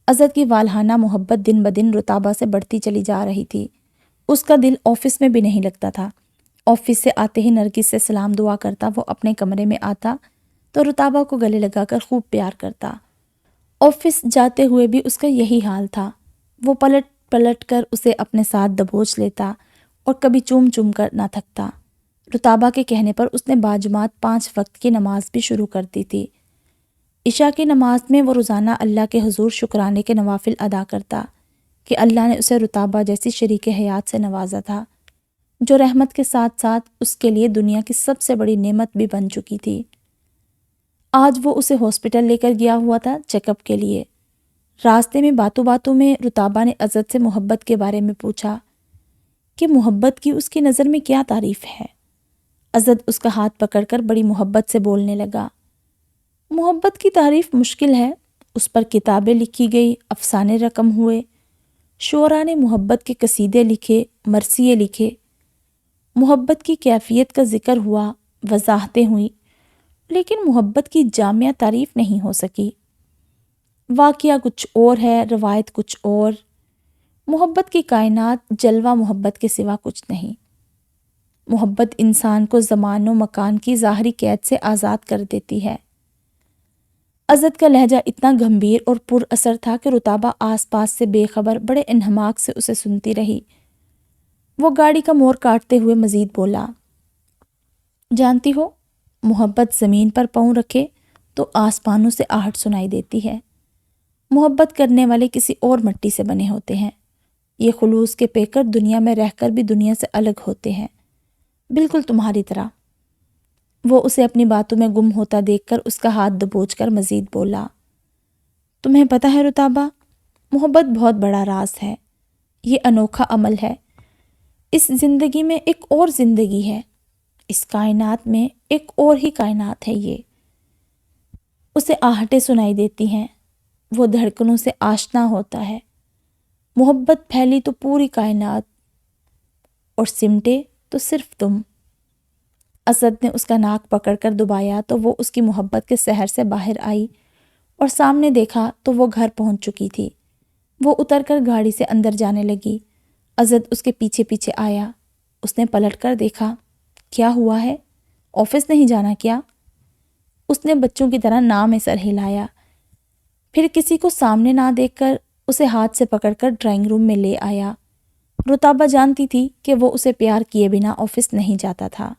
عزت کی والہانہ محبت دن بدن رتابہ سے بڑھتی چلی جا رہی تھی۔ اس کا دل آفس میں بھی نہیں لگتا تھا۔ آفس سے آتے ہی نرگس سے سلام دعا کرتا وہ اپنے کمرے میں آتا تو رتابہ کو گلے لگا کر خوب پیار کرتا۔ آفس جاتے ہوئے بھی اس کا یہی حال تھا۔ وہ پلٹ پلٹ کر اسے اپنے ساتھ دبوچ لیتا اور کبھی چوم چوم کر نہ تھکتا۔ رتابہ کے کہنے پر اس نے باجماعت 5 وقت کی نماز بھی شروع کر دی تھی۔ عشاء کی نماز میں وہ روزانہ اللہ کے حضور شکرانے کے نوافل ادا کرتا کہ اللہ نے اسے رتابہ جیسی شریک حیات سے نوازا تھا، جو رحمت کے ساتھ ساتھ اس کے لیے دنیا کی سب سے بڑی نعمت بھی بن چکی تھی۔ آج وہ اسے ہاسپٹل لے کر گیا ہوا تھا چیک اپ کے لیے۔ راستے میں باتوں باتوں میں رتابہ نے عزت سے محبت کے بارے میں پوچھا کہ محبت کی اس کی نظر میں کیا تعریف ہے۔ عزت اس کا ہاتھ پکڑ کر بڑی محبت سے بولنے لگا، محبت کی تعریف مشکل ہے، اس پر کتابیں لکھی گئی، افسانے رقم ہوئے، شعراء نے محبت کے قصیدے لکھے، مرثیے لکھے، محبت کی کیفیت کا ذکر ہوا، وضاحتیں ہوئیں، لیکن محبت کی جامع تعریف نہیں ہو سکی۔ واقعہ کچھ اور ہے، روایت کچھ اور۔ محبت کی کائنات جلوہ محبت کے سوا کچھ نہیں۔ محبت انسان کو زمان و مکان کی ظاہری قید سے آزاد کر دیتی ہے۔ عزت کا لہجہ اتنا گمبھیر اور پر اثر تھا کہ رتابہ آس پاس سے بے خبر بڑے انہماک سے اسے سنتی رہی۔ وہ گاڑی کا موڑ کاٹتے ہوئے مزید بولا، جانتی ہو، محبت زمین پر پاؤں رکھے تو آسمانوں سے آہٹ سنائی دیتی ہے۔ محبت کرنے والے کسی اور مٹی سے بنے ہوتے ہیں۔ یہ خلوص کے پیکر دنیا میں رہ کر بھی دنیا سے الگ ہوتے ہیں، بالکل تمہاری طرح۔ وہ اسے اپنی باتوں میں گم ہوتا دیکھ کر اس کا ہاتھ دبوچ کر مزید بولا، تمہیں پتہ ہے رتابہ، محبت بہت بڑا راز ہے، یہ انوکھا عمل ہے۔ اس زندگی میں ایک اور زندگی ہے، اس کائنات میں ایک اور ہی کائنات ہے۔ یہ اسے آہٹیں سنائی دیتی ہیں، وہ دھڑکنوں سے آشنا ہوتا ہے۔ محبت پھیلی تو پوری کائنات اور سمٹے تو صرف تم۔ اسد نے اس کا ناک پکڑ کر دبایا تو وہ اس کی محبت کے سحر سے باہر آئی اور سامنے دیکھا تو وہ گھر پہنچ چکی تھی۔ وہ اتر کر گاڑی سے اندر جانے لگی۔ اسد اس کے پیچھے پیچھے آیا۔ اس نے پلٹ کر دیکھا، کیا ہوا ہے؟ آفس نہیں جانا کیا؟ اس نے بچوں کی طرح ناں میں سر ہلایا، پھر کسی کو سامنے نہ دیکھ کر اسے ہاتھ سے پکڑ کر ڈرائنگ روم میں لے آیا۔ رتابہ جانتی تھی کہ وہ اسے پیار کیے بنا آفس نہیں جاتا تھا۔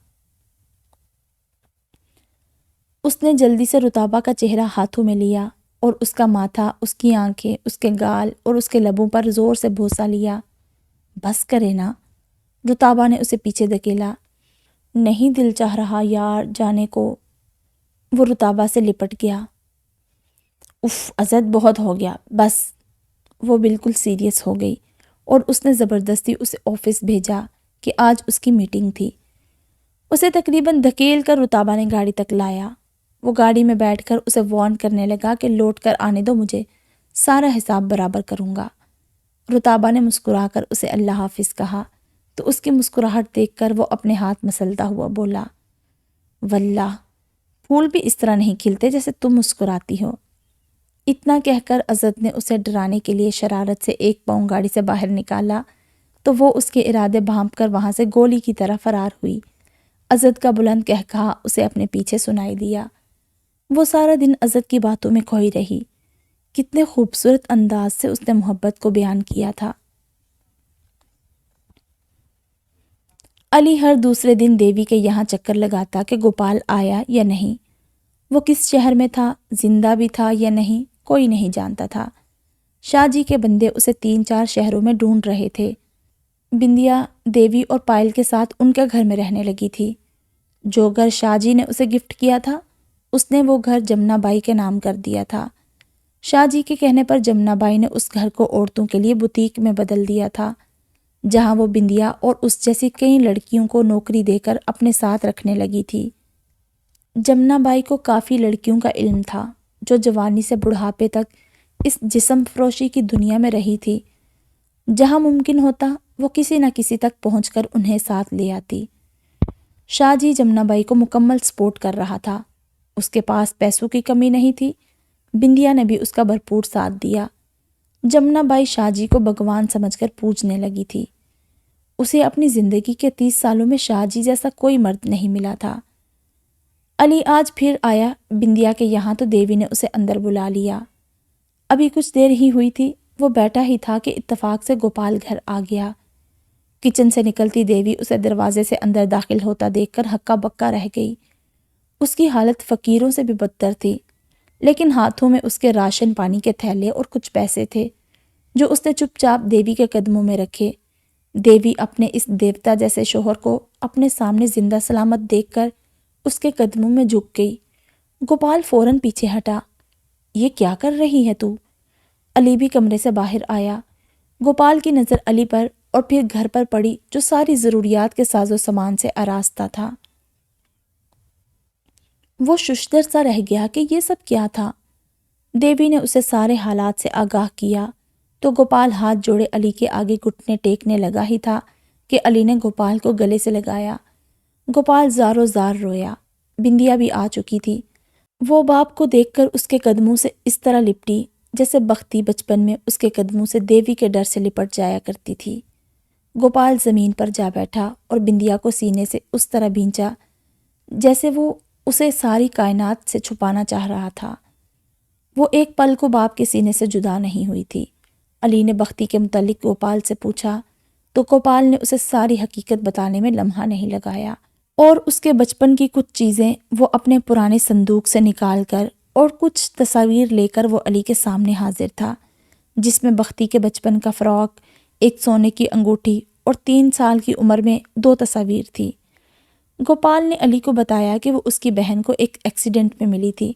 اس نے جلدی سے رتابہ کا چہرہ ہاتھوں میں لیا اور اس کا ماتھا، اس کی آنکھیں، اس کے گال اور اس کے لبوں پر زور سے بوسہ لیا۔ بس کرے نا، رتابہ نے اسے پیچھے دھکیلا۔ نہیں دل چاہ رہا یار جانے کو۔ وہ رتابہ سے لپٹ گیا۔ اف عزت، بہت ہو گیا، بس۔ وہ بالکل سیریس ہو گئی اور اس نے زبردستی اسے آفس بھیجا کہ آج اس کی میٹنگ تھی۔ اسے تقریباً دھکیل کر رتابہ نے گاڑی تک لایا۔ وہ گاڑی میں بیٹھ کر اسے وارن کرنے لگا کہ لوٹ کر آنے دو مجھے، سارا حساب برابر کروں گا۔ رتابہ نے مسکرا کر اسے اللہ حافظ کہا تو اس کی مسکراہٹ دیکھ کر وہ اپنے ہاتھ مسلتا ہوا بولا، واللہ پھول بھی اس طرح نہیں کھلتے جیسے تم مسکراتی ہو۔ اتنا کہہ کر عزت نے اسے ڈرانے کے لیے شرارت سے ایک پاؤں گاڑی سے باہر نکالا تو وہ اس کے ارادے بھانپ کر وہاں سے گولی کی طرح فرار ہوئی۔ عزت کا بلند قہقہا اسے اپنے پیچھے سنائی دیا۔ وہ سارا دن عزت کی باتوں میں کھوئی رہی۔ کتنے خوبصورت انداز سے اس نے محبت کو بیان کیا تھا۔ علی ہر دوسرے دن دیوی کے یہاں چکر لگاتا کہ گوپال آیا یا نہیں۔ وہ کس شہر میں تھا، زندہ بھی تھا یا نہیں، کوئی نہیں جانتا تھا۔ شاہ جی کے بندے اسے 3-4 شہروں میں ڈھونڈ رہے تھے۔ بندیا دیوی اور پائل کے ساتھ ان کے گھر میں رہنے لگی تھی۔ جو گھر شاہ جی نے اسے گفٹ کیا تھا، اس نے وہ گھر جمنا بائی کے نام کر دیا تھا۔ شاہ جی کے کہنے پر جمنا بائی نے اس گھر کو عورتوں کے لیے بوتیک میں بدل دیا تھا، جہاں وہ بندیا اور اس جیسی کئی لڑکیوں کو نوکری دے کر اپنے ساتھ رکھنے لگی تھی۔ جمنا بائی کو کافی لڑکیوں کا علم تھا، جو جوانی سے بڑھاپے تک اس جسم فروشی کی دنیا میں رہی تھی۔ جہاں ممکن ہوتا وہ کسی نہ کسی تک پہنچ کر انہیں ساتھ لے آتی۔ شاہ جی جمنا بائی کو مکمل سپورٹ کر رہا تھا۔ اس کے پاس پیسوں کی کمی نہیں تھی۔ بندیا نے بھی اس کا بھرپور ساتھ دیا۔ جمنا بائی شاہ جی کو بھگوان سمجھ کر پوجنے لگی تھی۔ اسے اپنی زندگی کے 30 سالوں میں شاہ جی جیسا کوئی مرد نہیں ملا تھا۔ علی آج پھر آیا بندیا کے یہاں تو دیوی نے اسے اندر بلا لیا۔ ابھی کچھ دیر ہی ہوئی تھی، وہ بیٹھا ہی تھا کہ اتفاق سے گوپال گھر آ گیا۔ کچن سے نکلتی دیوی اسے دروازے سے اندر داخل ہوتا دیکھ کر ہکا بکا رہ گئی۔ اس کی حالت فقیروں سے بھی بدتر تھی، لیکن ہاتھوں میں اس کے راشن پانی کے تھیلے اور کچھ پیسے تھے، جو اس نے چپ چاپ دیوی کے قدموں میں رکھے۔ دیوی اپنے اس دیوتا جیسے شوہر کو اپنے سامنے زندہ سلامت دیکھ کر اس کے قدموں میں جھک گئی۔ گوپال فوراً پیچھے ہٹا۔ یہ کیا کر رہی ہے تو؟ علی بھی کمرے سے باہر آیا۔ گوپال کی نظر علی پر اور پھر گھر پر پڑی، جو ساری ضروریات کے ساز و سامان سے آراستہ تھا۔ وہ ششدر سا رہ گیا کہ یہ سب کیا تھا۔ دیوی نے اسے سارے حالات سے آگاہ کیا تو گوپال ہاتھ جوڑے علی کے آگے گھٹنے ٹیکنے لگا ہی تھا کہ علی نے گوپال کو گلے سے لگایا۔ گوپال زاروں زار رویا۔ بندیا بھی آ چکی تھی۔ وہ باپ کو دیکھ کر اس کے قدموں سے اس طرح لپٹی جیسے بختی بچپن میں اس کے قدموں سے دیوی کے ڈر سے لپٹ جایا کرتی تھی۔ گوپال زمین پر جا بیٹھا اور بندیا کو سینے سے اس طرح بھینچا جیسے وہ اسے ساری کائنات سے چھپانا چاہ رہا تھا۔ وہ ایک پل کو باپ کے سینے سے جدا نہیں ہوئی تھی۔ علی نے بختی کے متعلق گوپال سے پوچھا تو گوپال نے اسے ساری حقیقت بتانے میں لمحہ نہیں لگایا، اور اس کے بچپن کی کچھ چیزیں وہ اپنے پرانے صندوق سے نکال کر اور کچھ تصاویر لے کر وہ علی کے سامنے حاضر تھا، جس میں بختی کے بچپن کا فراق، ایک سونے کی انگوٹھی اور 3 سال کی عمر میں 2 تصاویر تھی۔ گوپال نے علی کو بتایا کہ وہ اس کی بہن کو ایک ایکسیڈنٹ میں ملی تھی۔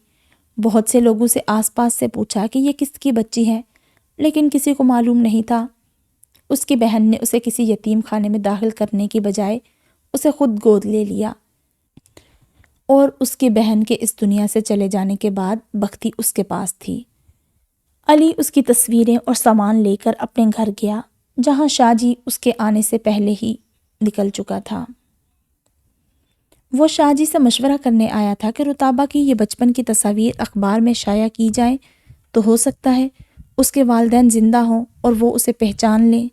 بہت سے لوگوں سے آس پاس سے پوچھا کہ یہ کس کی بچی ہے، لیکن کسی کو معلوم نہیں تھا۔ اس کی بہن نے اسے کسی یتیم خانے میں داخل کرنے کی بجائے اسے خود گود لے لیا، اور اس کی بہن کے اس دنیا سے چلے جانے کے بعد بختی اس کے پاس تھی۔ علی اس کی تصویریں اور سامان لے کر اپنے گھر گیا، جہاں شاہ جی اس کے آنے سے پہلے ہی نکل چکا تھا۔ وہ شاہ جی سے مشورہ کرنے آیا تھا کہ رتابہ کی یہ بچپن کی تصاویر اخبار میں شائع کی جائیں تو ہو سکتا ہے اس کے والدین زندہ ہوں اور وہ اسے پہچان لیں۔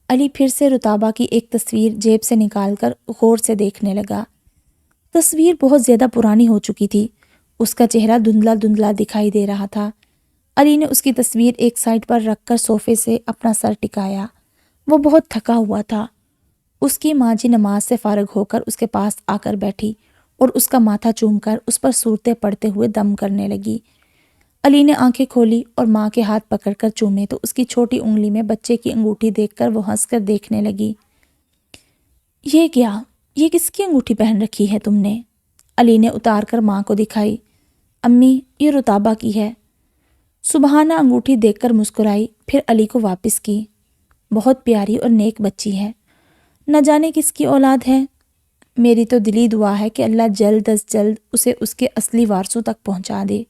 علی پھر سے رتابہ کی ایک تصویر جیب سے نکال کر غور سے دیکھنے لگا۔ تصویر بہت زیادہ پرانی ہو چکی تھی۔ اس کا چہرہ دھندلا دھندلا دکھائی دے رہا تھا۔ علی نے اس کی تصویر ایک سائڈ پر رکھ کر صوفے سے اپنا سر ٹکایا۔ وہ بہت تھکا ہوا تھا۔ اس کی ماں جی نماز سے فارغ ہو کر اس کے پاس آ کر بیٹھی اور اس کا ماتھا چوم کر اس پر صورتیں پڑھتے ہوئے دم کرنے لگی۔ علی نے آنکھیں کھولی اور ماں کے ہاتھ پکڑ کر چومے تو اس کی چھوٹی انگلی میں بچے کی انگوٹھی دیکھ کر وہ ہنس کر دیکھنے لگی۔ یہ کیا؟ یہ کس کی انگوٹھی پہن رکھی ہے تم نے؟ علی نے اتار کر ماں کو دکھائی۔ امی، یہ رتابہ کی ہے۔ سبحانہ انگوٹھی دیکھ کر مسکرائی، پھر علی کو واپس کی۔ بہت پیاری اور نیک بچی ہے، نہ جانے کس کی اولاد ہے۔ میری تو دلی دعا ہے کہ اللہ جلد از جلد اسے اس کے اصلی وارثوں تک پہنچا دے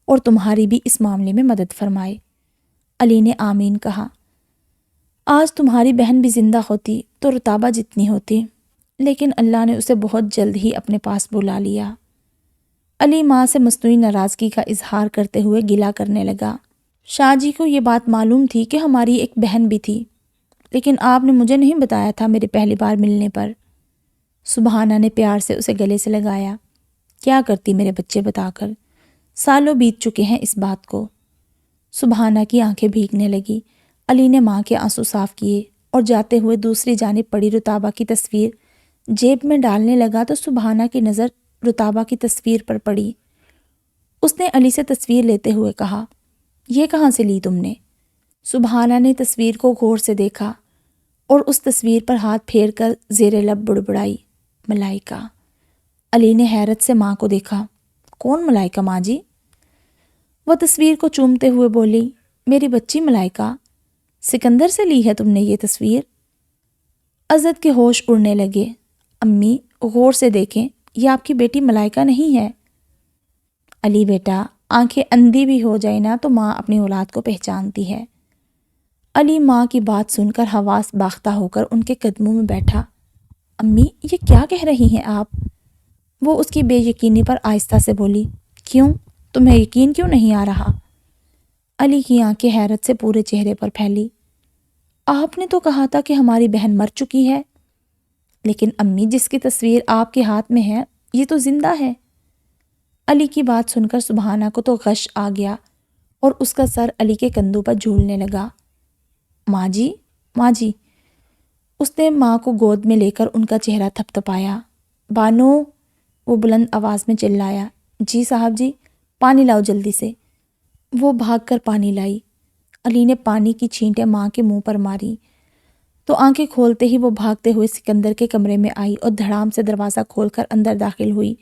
اور تمہاری بھی اس معاملے میں مدد فرمائے۔ علی نے آمین کہا۔ آج تمہاری بہن بھی زندہ ہوتی تو رتابہ جتنی ہوتی، لیکن اللہ نے اسے بہت جلد ہی اپنے پاس بلا لیا۔ علی ماں سے مصنوعی ناراضگی کا اظہار کرتے ہوئے گلہ کرنے لگا۔ شاہ جی کو یہ بات معلوم تھی کہ ہماری ایک بہن بھی تھی، لیکن آپ نے مجھے نہیں بتایا تھا میرے پہلی بار ملنے پر۔ سبحانہ نے پیار سے اسے گلے سے لگایا۔ کیا کرتی میرے بچے بتا کر، سالوں بیت چکے ہیں اس بات کو۔ سبحانہ کی آنکھیں بھیگنے لگی۔ علی نے ماں کے آنسو صاف کیے اور جاتے ہوئے دوسری جانب پڑی رتابہ کی تصویر جیب میں ڈالنے لگا تو سبحانہ کی نظر رتابہ کی تصویر پر پڑی۔ اس نے علی سے تصویر لیتے ہوئے کہا، یہ کہاں سے لی تم نے؟ سبحانہ نے تصویر کو غور سے دیکھا اور اس تصویر پر ہاتھ پھیر کر زیر لب بڑبڑائی، ملائکہ۔ علی نے حیرت سے ماں کو دیکھا، کون ملائکہ ماں جی؟ وہ تصویر کو چومتے ہوئے بولی، میری بچی ملائکہ، سکندر سے لی ہے تم نے یہ تصویر؟ عزت کے ہوش اڑنے لگے۔ امی غور سے دیکھیں، یہ آپ کی بیٹی ملائکہ نہیں ہے۔ علی بیٹا، آنکھیں اندھی بھی ہو جائے نا تو ماں اپنی اولاد کو پہچانتی ہے۔ علی ماں کی بات سن کر حواس باختہ ہو کر ان کے قدموں میں بیٹھا۔ امی یہ کیا کہہ رہی ہیں آپ؟ وہ اس کی بے یقینی پر آہستہ سے بولی، کیوں؟ تمہیں یقین کیوں نہیں آ رہا؟ علی کی آنکھیں حیرت سے پورے چہرے پر پھیلی۔ آپ نے تو کہا تھا کہ ہماری بہن مر چکی ہے۔ لیکن امی جس کی تصویر آپ کے ہاتھ میں ہے یہ تو زندہ ہے۔ علی کی بات سن کر سبحانہ کو تو غش آ گیا اور اس کا سر علی کے کندھوں پر جھولنے لگا۔ ماں جی، ماں جی۔ اس نے ماں کو گود میں لے کر ان کا چہرہ تھپتھپایا۔ بانو، وہ بلند آواز میں چلایا۔ جی صاحب جی، پانی لاؤ جلدی سے۔ وہ بھاگ کر پانی لائی۔ علی نے پانی کی چھینٹیں ماں کے منہ پر ماری تو آنکھیں کھولتے ہی وہ بھاگتے ہوئے سکندر کے کمرے میں آئی اور دھڑام سے دروازہ کھول کر اندر داخل ہوئی۔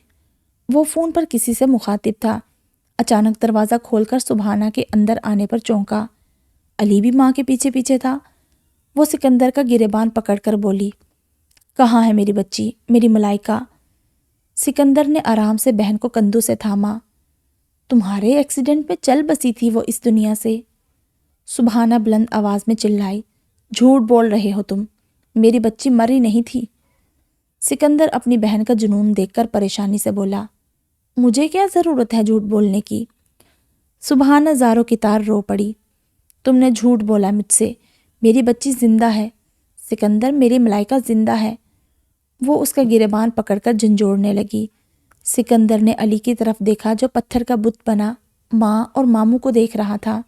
وہ فون پر کسی سے مخاطب تھا۔ اچانک دروازہ کھول کر سبحانہ کے اندر آنے پر چونکا۔ علی بھی ماں کے پیچھے پیچھے تھا۔ وہ سکندر کا گریبان پکڑ کر بولی، کہاں ہے میری بچی، میری ملائکہ؟ سکندر نے آرام سے بہن کو کندھوں سے تھاما۔ تمہارے ایکسیڈنٹ میں چل بسی تھی وہ اس دنیا سے۔ سبحانہ بلند آواز میں چلائی، جھوٹ بول رہے ہو تم، میری بچی مری نہیں تھی۔ سکندر اپنی بہن کا جنون دیکھ کر پریشانی سے بولا، مجھے کیا ضرورت ہے جھوٹ بولنے کی؟ سبحانہ زاروں کی تار رو پڑی، تم نے جھوٹ بولا مجھ سے، میری بچی زندہ ہے۔ سکندر، میری ملائکہ زندہ ہے۔ وہ اس کا گریبان پکڑ کر جھنجھوڑنے لگی۔ سکندر نے علی کی طرف دیکھا جو پتھر کا بت بنا ماں اور ماموں کو دیکھ رہا تھا۔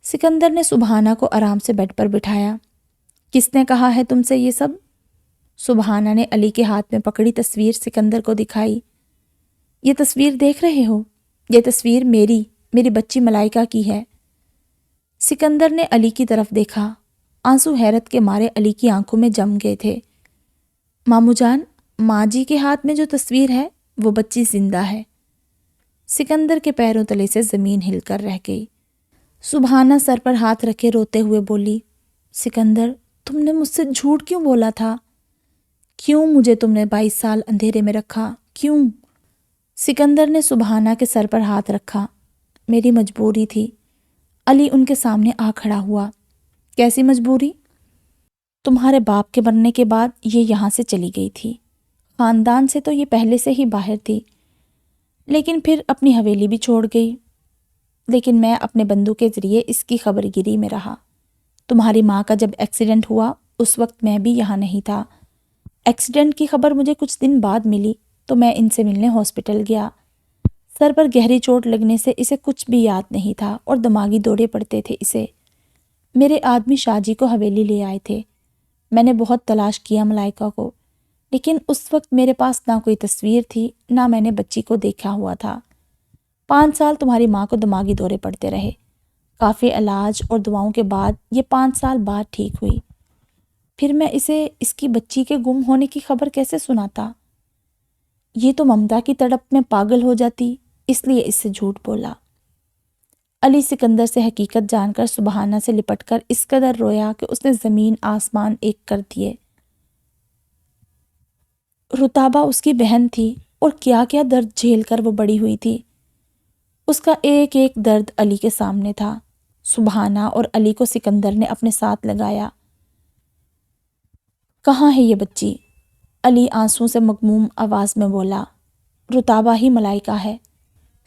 سکندر نے سبحانہ کو آرام سے بیڈ پر بٹھایا۔ کس نے کہا ہے تم سے یہ سب؟ سبحانہ نے علی کے ہاتھ میں پکڑی تصویر سکندر کو دکھائی۔ یہ تصویر دیکھ رہے ہو؟ یہ تصویر میری بچی ملائکہ کی ہے۔ سکندر نے علی کی طرف دیکھا۔ آنسو حیرت کے مارے علی کی آنکھوں میں جم گئے تھے۔ ماموں جان، ماں جی کے ہاتھ میں جو تصویر ہے وہ بچی زندہ ہے۔ سکندر کے پیروں تلے سے زمین ہل کر رہ گئی۔ سبحانہ سر پر ہاتھ رکھے روتے ہوئے بولی، سکندر، تم نے مجھ سے جھوٹ کیوں بولا تھا؟ کیوں مجھے تم نے 22 سال اندھیرے میں رکھا؟ کیوں؟ سکندر نے سبحانہ کے سر پر ہاتھ رکھا۔ میری مجبوری تھی۔ علی ان کے سامنے آ کھڑا ہوا۔ کیسی مجبوری؟ تمہارے باپ کے مرنے کے بعد یہ یہاں سے چلی گئی تھی۔ خاندان سے تو یہ پہلے سے ہی باہر تھی، لیکن پھر اپنی حویلی بھی چھوڑ گئی۔ لیکن میں اپنے بندوں کے ذریعے اس کی خبر گیری میں رہا۔ تمہاری ماں کا جب ایکسیڈنٹ ہوا اس وقت میں بھی یہاں نہیں تھا۔ ایکسیڈنٹ کی خبر مجھے کچھ دن بعد ملی تو میں ان سے ملنے ہاسپٹل گیا۔ سر پر گہری چوٹ لگنے سے اسے کچھ بھی یاد نہیں تھا اور دماغی دورے پڑتے تھے اسے۔ میرے آدمی شاہ جی کو حویلی لے آئے تھے۔ میں نے بہت تلاش کیا ملائکہ کو، لیکن اس وقت میرے پاس نہ کوئی تصویر تھی نہ میں نے بچی کو دیکھا ہوا تھا۔ 5 سال تمہاری ماں کو دماغی دورے پڑتے رہے۔ کافی علاج اور دعاؤں کے بعد یہ 5 سال بعد ٹھیک ہوئی۔ پھر میں اسے اس کی بچی کے گم ہونے کی خبر کیسے سناتا؟ یہ تو ممتا کی تڑپ میں پاگل ہو جاتی، اس لیے اس سے جھوٹ بولا۔ علی سکندر سے حقیقت جان کر سبحانہ سے لپٹ کر اس قدر رویا کہ اس نے زمین آسمان ایک کر دیے۔ رتابہ اس کی بہن تھی اور کیا کیا درد جھیل کر وہ بڑی ہوئی تھی۔ اس کا ایک ایک درد علی کے سامنے تھا۔ سبحانہ اور علی کو سکندر نے اپنے ساتھ لگایا۔ کہاں ہے یہ بچی؟ علی آنسوں سے مغموم آواز میں بولا، رتابہ ہی ملائکہ ہے۔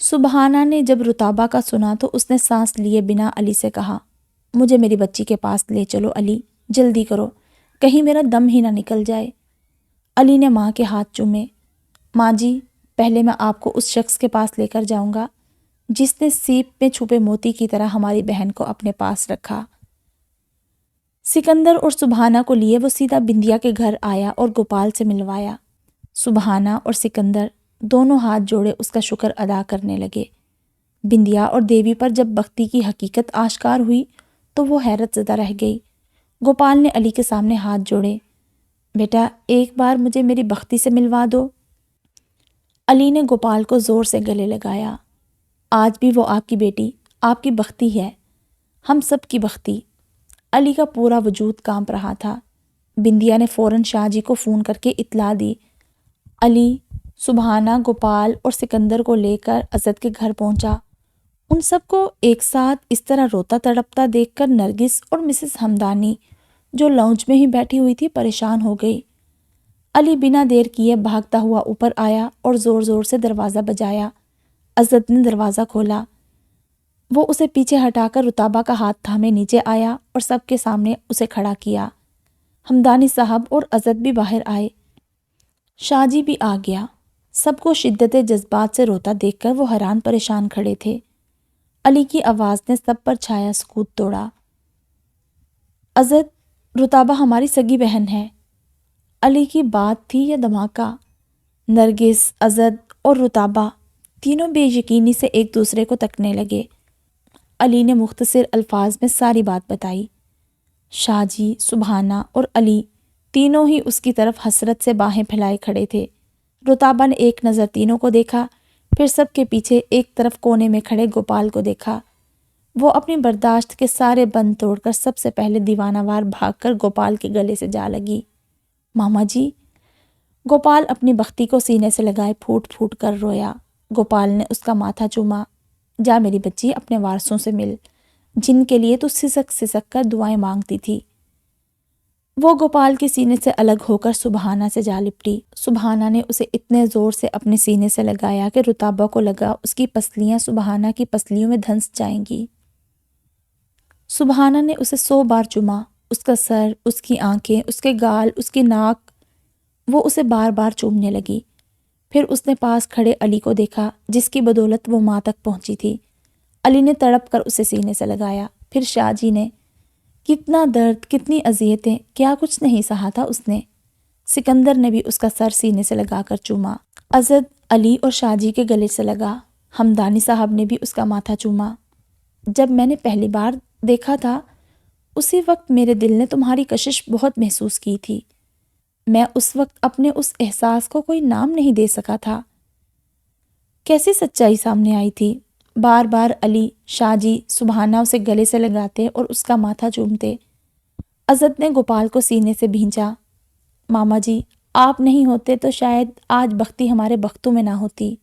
سبحانہ نے جب رتابہ کا سنا تو اس نے سانس لیے بنا علی سے کہا، مجھے میری بچی کے پاس لے چلو علی، جلدی کرو، کہیں میرا دم ہی نہ نکل جائے۔ علی نے ماں کے ہاتھ چومے۔ ماں جی، پہلے میں آپ کو اس شخص کے پاس لے کر جاؤں گا جس نے سیپ میں چھپے موتی کی طرح ہماری بہن کو اپنے پاس رکھا۔ سکندر اور سبحانہ کو لیے وہ سیدھا بندیا کے گھر آیا اور گوپال سے ملوایا۔ سبحانہ اور سکندر دونوں ہاتھ جوڑے اس کا شکر ادا کرنے لگے۔ بندیا اور دیوی پر جب بختی کی حقیقت آشکار ہوئی تو وہ حیرت زدہ رہ گئی۔ گوپال نے علی کے سامنے ہاتھ جوڑے، بیٹا ایک بار مجھے میری بختی سے ملوا دو۔ علی نے گوپال کو زور سے گلے لگایا، آج بھی وہ آپ کی بیٹی، آپ کی بختی ہے، ہم سب کی بختی۔ علی کا پورا وجود کانپ رہا تھا۔ بندیا نے فوراً شاہ جی کو فون کر کے اطلاع دی۔ علی، سبحانہ، گوپال اور سکندر کو لے کر عزت کے گھر پہنچا۔ ان سب کو ایک ساتھ اس طرح روتا تڑپتا دیکھ کر نرگس اور مسز ہمدانی جو لاؤنج میں ہی بیٹھی ہوئی تھی پریشان ہو گئی۔ علی بنا دیر کیے بھاگتا ہوا اوپر آیا اور زور زور سے دروازہ بجایا۔ عزت نے دروازہ کھولا۔ وہ اسے پیچھے ہٹا کر رتابہ کا ہاتھ تھامے نیچے آیا اور سب کے سامنے اسے کھڑا کیا۔ ہمدانی صاحب اور عزت بھی باہر آئے۔ شاہ جی بھی آ گیا۔ سب کو شدت جذبات سے روتا دیکھ کر وہ حیران پریشان کھڑے تھے۔ علی کی آواز نے سب پر چھایا سکوت توڑا۔ عزت، رتابہ ہماری سگی بہن ہے۔ علی کی بات تھی یا دھماکہ؟ نرگس، عزت اور رتابہ تینوں بے یقینی سے ایک دوسرے کو تکنے لگے۔ علی نے مختصر الفاظ میں ساری بات بتائی۔ شاہ جی، سبحانہ اور علی تینوں ہی اس کی طرف حسرت سے باہیں پھیلائے کھڑے تھے۔ رتابہ نے ایک نظر تینوں کو دیکھا، پھر سب کے پیچھے ایک طرف کونے میں کھڑے گوپال کو دیکھا۔ وہ اپنی برداشت کے سارے بند توڑ کر سب سے پہلے دیوانہ وار بھاگ کر گوپال کے گلے سے جا لگی۔ ماما جی! گوپال اپنی بختی کو سینے سے لگائے پھوٹ پھوٹ کر رویا۔ گوپال نے اس کا ماتھا چوما۔ جا میری بچی، اپنے وارثوں سے مل، جن کے لیے تو سسک سسک کر دعائیں مانگتی تھی۔ وہ گوپال کے سینے سے الگ ہو کر سبحانہ سے جا لپٹی۔ سبحانہ نے اسے اتنے زور سے اپنے سینے سے لگایا کہ رتابہ کو لگا اس کی پسلیاں سبحانہ کی پسلیوں میں دھنس جائیں گی۔ سبحانہ نے اسے 100 بار چوما، اس کا سر، اس کی آنکھیں، اس کے گال، اس کی ناک۔ وہ اسے بار بار چومنے لگی۔ پھر اس نے پاس کھڑے علی کو دیکھا جس کی بدولت وہ ماں تک پہنچی تھی۔ علی نے تڑپ کر اسے سینے سے لگایا۔ پھر شاہ جی نے، کتنا درد، کتنی اذیتیں، کیا کچھ نہیں سہا تھا اس نے۔ سکندر نے بھی اس کا سر سینے سے لگا کر چوما۔ عزت علی اور شاہ جی کے گلے سے لگا۔ ہمدانی صاحب نے بھی اس کا ماتھا چوما۔ جب میں نے پہلی بار دیکھا تھا اسی وقت میرے دل نے تمہاری کشش بہت محسوس کی تھی۔ میں اس وقت اپنے اس احساس کو کوئی نام نہیں دے سکا تھا۔ کیسی سچائی سامنے آئی تھی۔ بار بار علی، شاہ جی، سبحانہ اسے گلے سے لگاتے اور اس کا ماتھا چومتے۔ عزت نے گوپال کو سینے سے بھینچا۔ ماما جی، آپ نہیں ہوتے تو شاید آج بختی ہمارے بختوں میں نہ ہوتی۔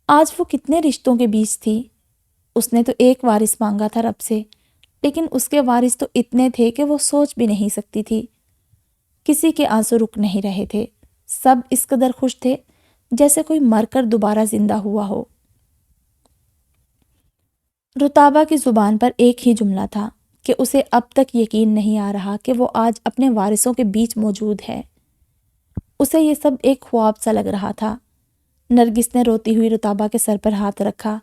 آج وہ کتنے رشتوں کے بیچ تھی۔ اس نے تو ایک وارث مانگا تھا رب سے، لیکن اس کے وارث تو اتنے تھے کہ وہ سوچ بھی نہیں سکتی تھی۔ کسی کے آنسو رک نہیں رہے تھے۔ سب اس قدر خوش تھے جیسے کوئی مر کر دوبارہ زندہ ہوا ہو۔ رتابہ کی زبان پر ایک ہی جملہ تھا کہ اسے اب تک یقین نہیں آ رہا کہ وہ آج اپنے وارثوں کے بیچ موجود ہے۔ اسے یہ سب ایک خواب سا لگ رہا تھا۔ نرگس نے روتی ہوئی رتابہ کے سر پر ہاتھ رکھا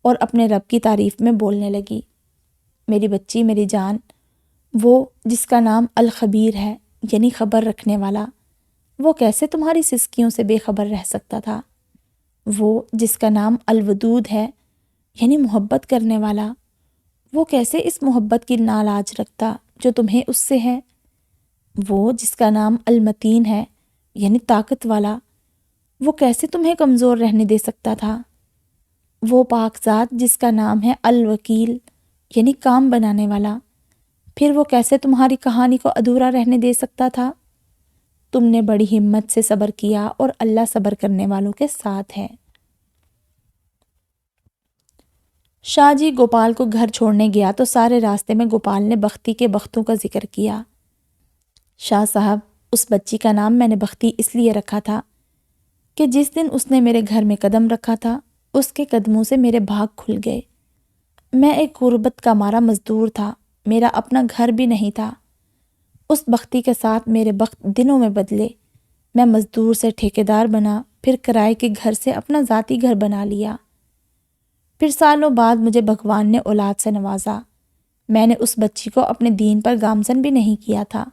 اور اپنے رب کی تعریف میں بولنے لگی، میری بچی، میری جان، وہ جس کا نام الخبیر ہے یعنی خبر رکھنے والا، وہ کیسے تمہاری سسکیوں سے بے خبر رہ سکتا تھا؟ وہ جس کا نام الودود ہے یعنی محبت کرنے والا، وہ کیسے اس محبت کی نالاج رکھتا جو تمہیں اس سے ہے؟ وہ جس کا نام المتین ہے یعنی طاقت والا، وہ کیسے تمہیں کمزور رہنے دے سکتا تھا؟ وہ پاک ذات جس کا نام ہے الوکیل یعنی کام بنانے والا، پھر وہ کیسے تمہاری کہانی کو ادھورا رہنے دے سکتا تھا؟ تم نے بڑی ہمت سے صبر کیا اور اللہ صبر کرنے والوں کے ساتھ ہے۔ شاہ جی گوپال کو گھر چھوڑنے گیا تو سارے راستے میں گوپال نے بختی کے بختوں کا ذکر کیا۔ شاہ صاحب، اس بچی کا نام میں نے بختی اس لیے رکھا تھا کہ جس دن اس نے میرے گھر میں قدم رکھا تھا اس کے قدموں سے میرے بھاگ کھل گئے۔ میں ایک غربت کا مارا مزدور تھا، میرا اپنا گھر بھی نہیں تھا۔ اس بختی کے ساتھ میرے بخت دنوں میں بدلے۔ میں مزدور سے ٹھیکیدار بنا، پھر کرائے کے گھر سے اپنا ذاتی گھر بنا لیا۔ پھر سالوں بعد مجھے بھگوان نے اولاد سے نوازا۔ میں نے اس بچی کو اپنے دین پر گامزن بھی نہیں کیا تھا،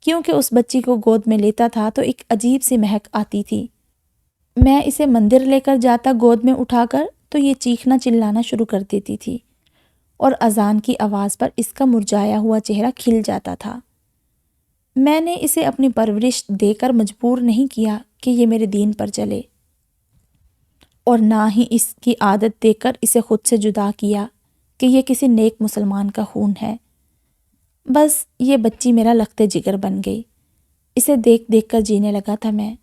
کیونکہ اس بچی کو گود میں لیتا تھا تو ایک عجیب سی مہک آتی تھی۔ میں اسے مندر لے کر جاتا گود میں اٹھا کر تو یہ چیخنا چلانا شروع کر دیتی تھی، اور اذان کی آواز پر اس کا مرجھایا ہوا چہرہ کھل جاتا تھا۔ میں نے اسے اپنی پرورش دے کر مجبور نہیں کیا کہ یہ میرے دین پر چلے، اور نہ ہی اس کی عادت دیکھ کر اسے خود سے جدا کیا کہ یہ کسی نیک مسلمان کا خون ہے۔ بس یہ بچی میرا لخت جگر بن گئی۔ اسے دیکھ دیکھ کر جینے لگا تھا میں،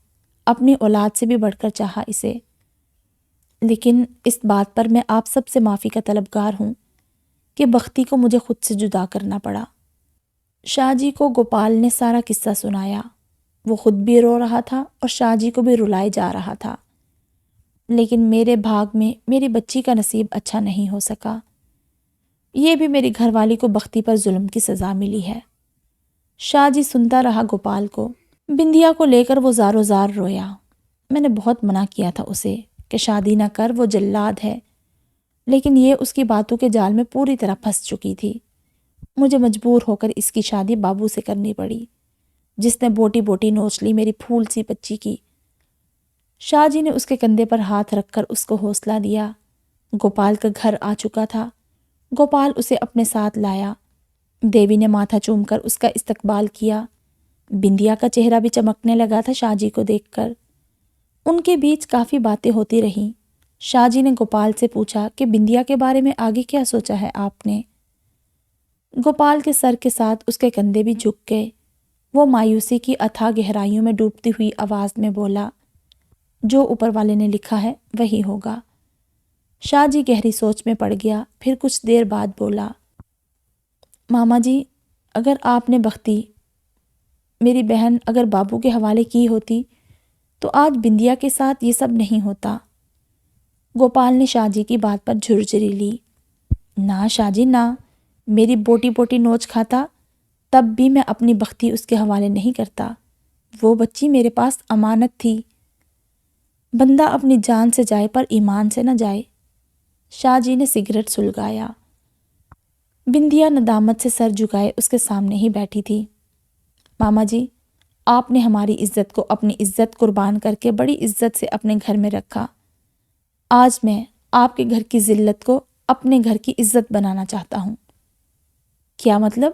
اپنی اولاد سے بھی بڑھ کر چاہا اسے۔ لیکن اس بات پر میں آپ سب سے معافی کا طلبگار ہوں کہ بختی کو مجھے خود سے جدا کرنا پڑا۔ شاہ جی کو گوپال نے سارا قصہ سنایا۔ وہ خود بھی رو رہا تھا اور شاہ جی کو بھی رلائے جا رہا تھا۔ لیکن میرے بھاگ میں میری بچی کا نصیب اچھا نہیں ہو سکا۔ یہ بھی میری گھر والی کو بختی پر ظلم کی سزا ملی ہے۔ شاہ جی سنتا رہا گوپال کو۔ بندیا کو لے کر وہ زارو زار رویا۔ میں نے بہت منع کیا تھا اسے کہ شادی نہ کر، وہ جلاد ہے، لیکن یہ اس کی باتوں کے جال میں پوری طرح پھنس چکی تھی۔ مجھے مجبور ہو کر اس کی شادی بابو سے کرنی پڑی، جس نے بوٹی بوٹی نوچ لی میری پھول سی بچی کی۔ شاہ جی نے اس کے کندھے پر ہاتھ رکھ کر اس کو حوصلہ دیا۔ گوپال کا گھر آ چکا تھا۔ گوپال اسے اپنے ساتھ لایا۔ دیوی نے ماتھا چوم کر اس کا استقبال کیا۔ بندیا کا چہرہ بھی چمکنے لگا تھا شاہ جی کو دیکھ کر۔ ان کے بیچ کافی باتیں ہوتی رہیں۔ شاہ جی نے گوپال سے پوچھا کہ بندیا کے بارے میں آگے کیا سوچا ہے آپ نے؟ گوپال کے سر کے ساتھ اس کے کندھے بھی جھک گئے۔ وہ مایوسی کی اتھاہ گہرائیوں میں ڈوبتی ہوئی آواز میں بولا، جو اوپر والے نے لکھا ہے وہی ہوگا۔ شاہ جی گہری سوچ میں پڑ گیا، پھر کچھ دیر بعد بولا، ماما جی، اگر آپ نے بختی میری بہن اگر بابو کے حوالے کی ہوتی تو آج بندیا کے ساتھ یہ سب نہیں ہوتا۔ گوپال نے شاہ جی کی بات پر جھرجھری لی۔ نہ شاہ جی نہ، میری بوٹی بوٹی نوچ کھاتا تب بھی میں اپنی بختی اس کے حوالے نہیں کرتا۔ وہ بچی میرے پاس امانت تھی۔ بندہ اپنی جان سے جائے پر ایمان سے نہ جائے۔ شاہ جی نے سگریٹ سلگایا۔ بندیا ندامت سے سر جھکائے اس کے سامنے ہی بیٹھی تھی۔ ماما جی، آپ نے ہماری عزت کو اپنی عزت قربان کر کے بڑی عزت سے اپنے گھر میں رکھا۔ آج میں آپ کے گھر کی ذلت کو اپنے گھر کی عزت بنانا چاہتا ہوں۔ کیا مطلب؟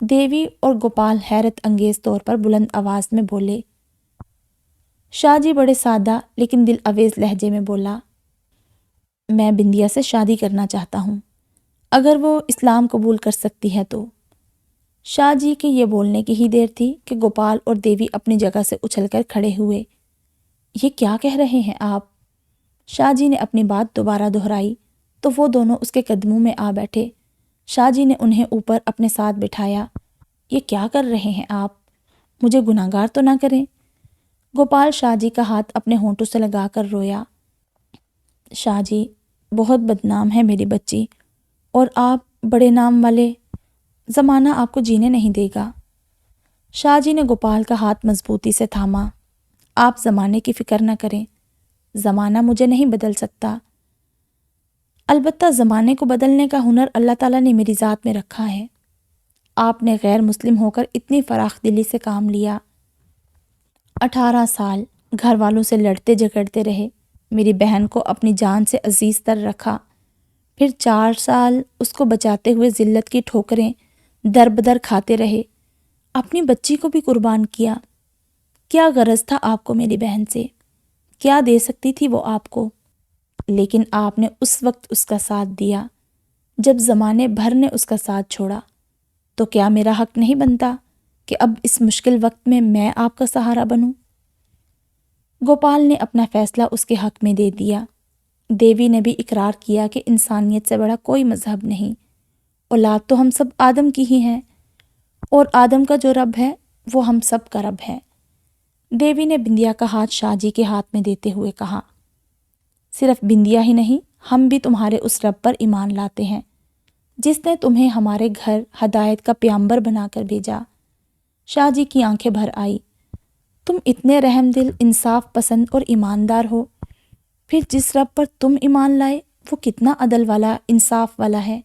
دیوی اور گوپال حیرت انگیز طور پر بلند آواز میں بولے۔ شاہ جی بڑے سادہ لیکن دل آویز لہجے میں بولا، میں بندیا سے شادی کرنا چاہتا ہوں، اگر وہ اسلام قبول کر سکتی ہے تو۔ شاہ جی کے یہ بولنے کی ہی دیر تھی کہ گوپال اور دیوی اپنی جگہ سے اچھل کر کھڑے ہوئے۔ یہ کیا کہہ رہے ہیں آپ؟ شاہ جی نے اپنی بات دوبارہ دہرائی تو وہ دونوں اس کے قدموں میں آ بیٹھے۔ شاہ جی نے انہیں اوپر اپنے ساتھ بٹھایا۔ یہ کیا کر رہے ہیں آپ؟ مجھے گناہگار تو نہ کریں۔ گوپال شاہ جی کا ہاتھ اپنے ہونٹوں سے لگا کر رویا۔ شاہ جی، بہت بدنام ہے میری بچی، اور آپ بڑے نام والے، زمانہ آپ کو جینے نہیں دے گا۔ شاہ جی نے گوپال کا ہاتھ مضبوطی سے تھاما۔ آپ زمانے کی فکر نہ کریں، زمانہ مجھے نہیں بدل سکتا، البتہ زمانے کو بدلنے کا ہنر اللہ تعالیٰ نے میری ذات میں رکھا ہے۔ آپ نے غیر مسلم ہو کر اتنی فراخ دلی سے کام لیا۔ 18 سال گھر والوں سے لڑتے جھگڑتے رہے، میری بہن کو اپنی جان سے عزیز تر رکھا، پھر 4 سال اس کو بچاتے ہوئے ذلت کی ٹھوکریں در بدر کھاتے رہے، اپنی بچی کو بھی قربان کیا۔ کیا غرض تھا آپ کو میری بہن سے؟ کیا دے سکتی تھی وہ آپ کو؟ لیکن آپ نے اس وقت اس کا ساتھ دیا جب زمانے بھر نے اس کا ساتھ چھوڑا، تو کیا میرا حق نہیں بنتا کہ اب اس مشکل وقت میں آپ کا سہارا بنوں؟ گوپال نے اپنا فیصلہ اس کے حق میں دے دیا۔ دیوی نے بھی اقرار کیا کہ انسانیت سے بڑا کوئی مذہب نہیں، اولاد تو ہم سب آدم کی ہی ہیں، اور آدم کا جو رب ہے وہ ہم سب کا رب ہے۔ دیوی نے بندیا کا ہاتھ شاہ جی کے ہاتھ میں دیتے ہوئے کہا، صرف بندیا ہی نہیں، ہم بھی تمہارے اس رب پر ایمان لاتے ہیں جس نے تمہیں ہمارے گھر ہدایت کا پیامبر بنا کر بھیجا۔ شاہ جی کی آنکھیں بھر آئی۔ تم اتنے رحم دل، انصاف پسند اور ایماندار ہو، پھر جس رب پر تم ایمان لائے وہ کتنا عدل والا، انصاف والا ہے،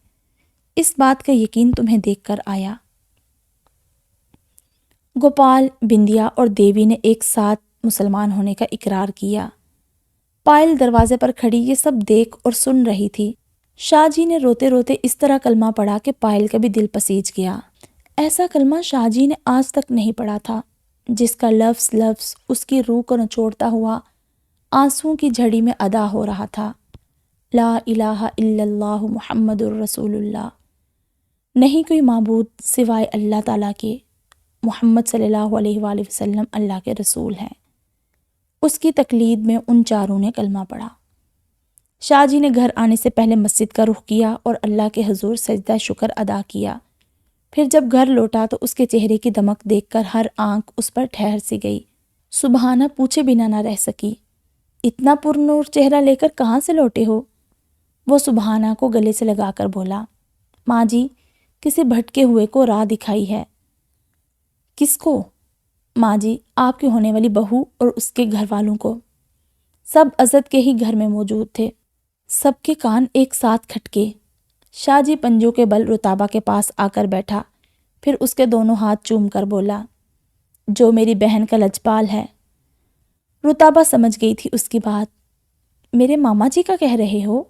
اس بات کا یقین تمہیں دیکھ کر آیا۔ گوپال، بندیا اور دیوی نے ایک ساتھ مسلمان ہونے کا اقرار کیا۔ پائل دروازے پر کھڑی یہ سب دیکھ اور سن رہی تھی۔ شاہ جی نے روتے روتے اس طرح کلمہ پڑھا کہ پائل کا بھی دل پسیج گیا۔ ایسا کلمہ شاہ جی نے آج تک نہیں پڑھا تھا، جس کا لفظ لفظ اس کی روح کو نچوڑتا ہوا آنسوؤں کی جھڑی میں ادا ہو رہا تھا۔ لا الہ الا اللہ محمد الرسول اللہ، نہیں کوئی معبود سوائے اللہ تعالیٰ کے، محمد صلی اللہ علیہ وآلہ وسلم اللہ کے رسول ہیں۔ اس کی تقلید میں ان چاروں نے کلمہ پڑھا۔ شاہ جی نے گھر آنے سے پہلے مسجد کا رخ کیا اور اللہ کے حضور سجدہ شکر ادا کیا۔ پھر جب گھر لوٹا تو اس کے چہرے کی دمک دیکھ کر ہر آنکھ اس پر ٹھہر سی گئی۔ سبحانہ پوچھے بنا نہ رہ سکی، اتنا پر نور چہرہ لے کر کہاں سے لوٹے ہو؟ وہ سبحانہ کو گلے سے لگا کر بولا، ماں جی، کسی بھٹکے ہوئے کو راہ دکھائی ہے۔ کس کو؟ ماں جی، آپ کی ہونے والی بہو اور اس کے گھر والوں کو۔ سب عزت کے ہی گھر میں موجود تھے، سب کے کان ایک ساتھ کھٹکے۔ شاہ جی پنجوں کے بل رتابہ کے پاس آ کر بیٹھا، پھر اس کے دونوں ہاتھ چوم کر بولا، جو میری بہن کا لجپال ہے۔ رتابہ سمجھ گئی تھی اس کی بات۔ میرے ماما جی کا کہہ رہے ہو؟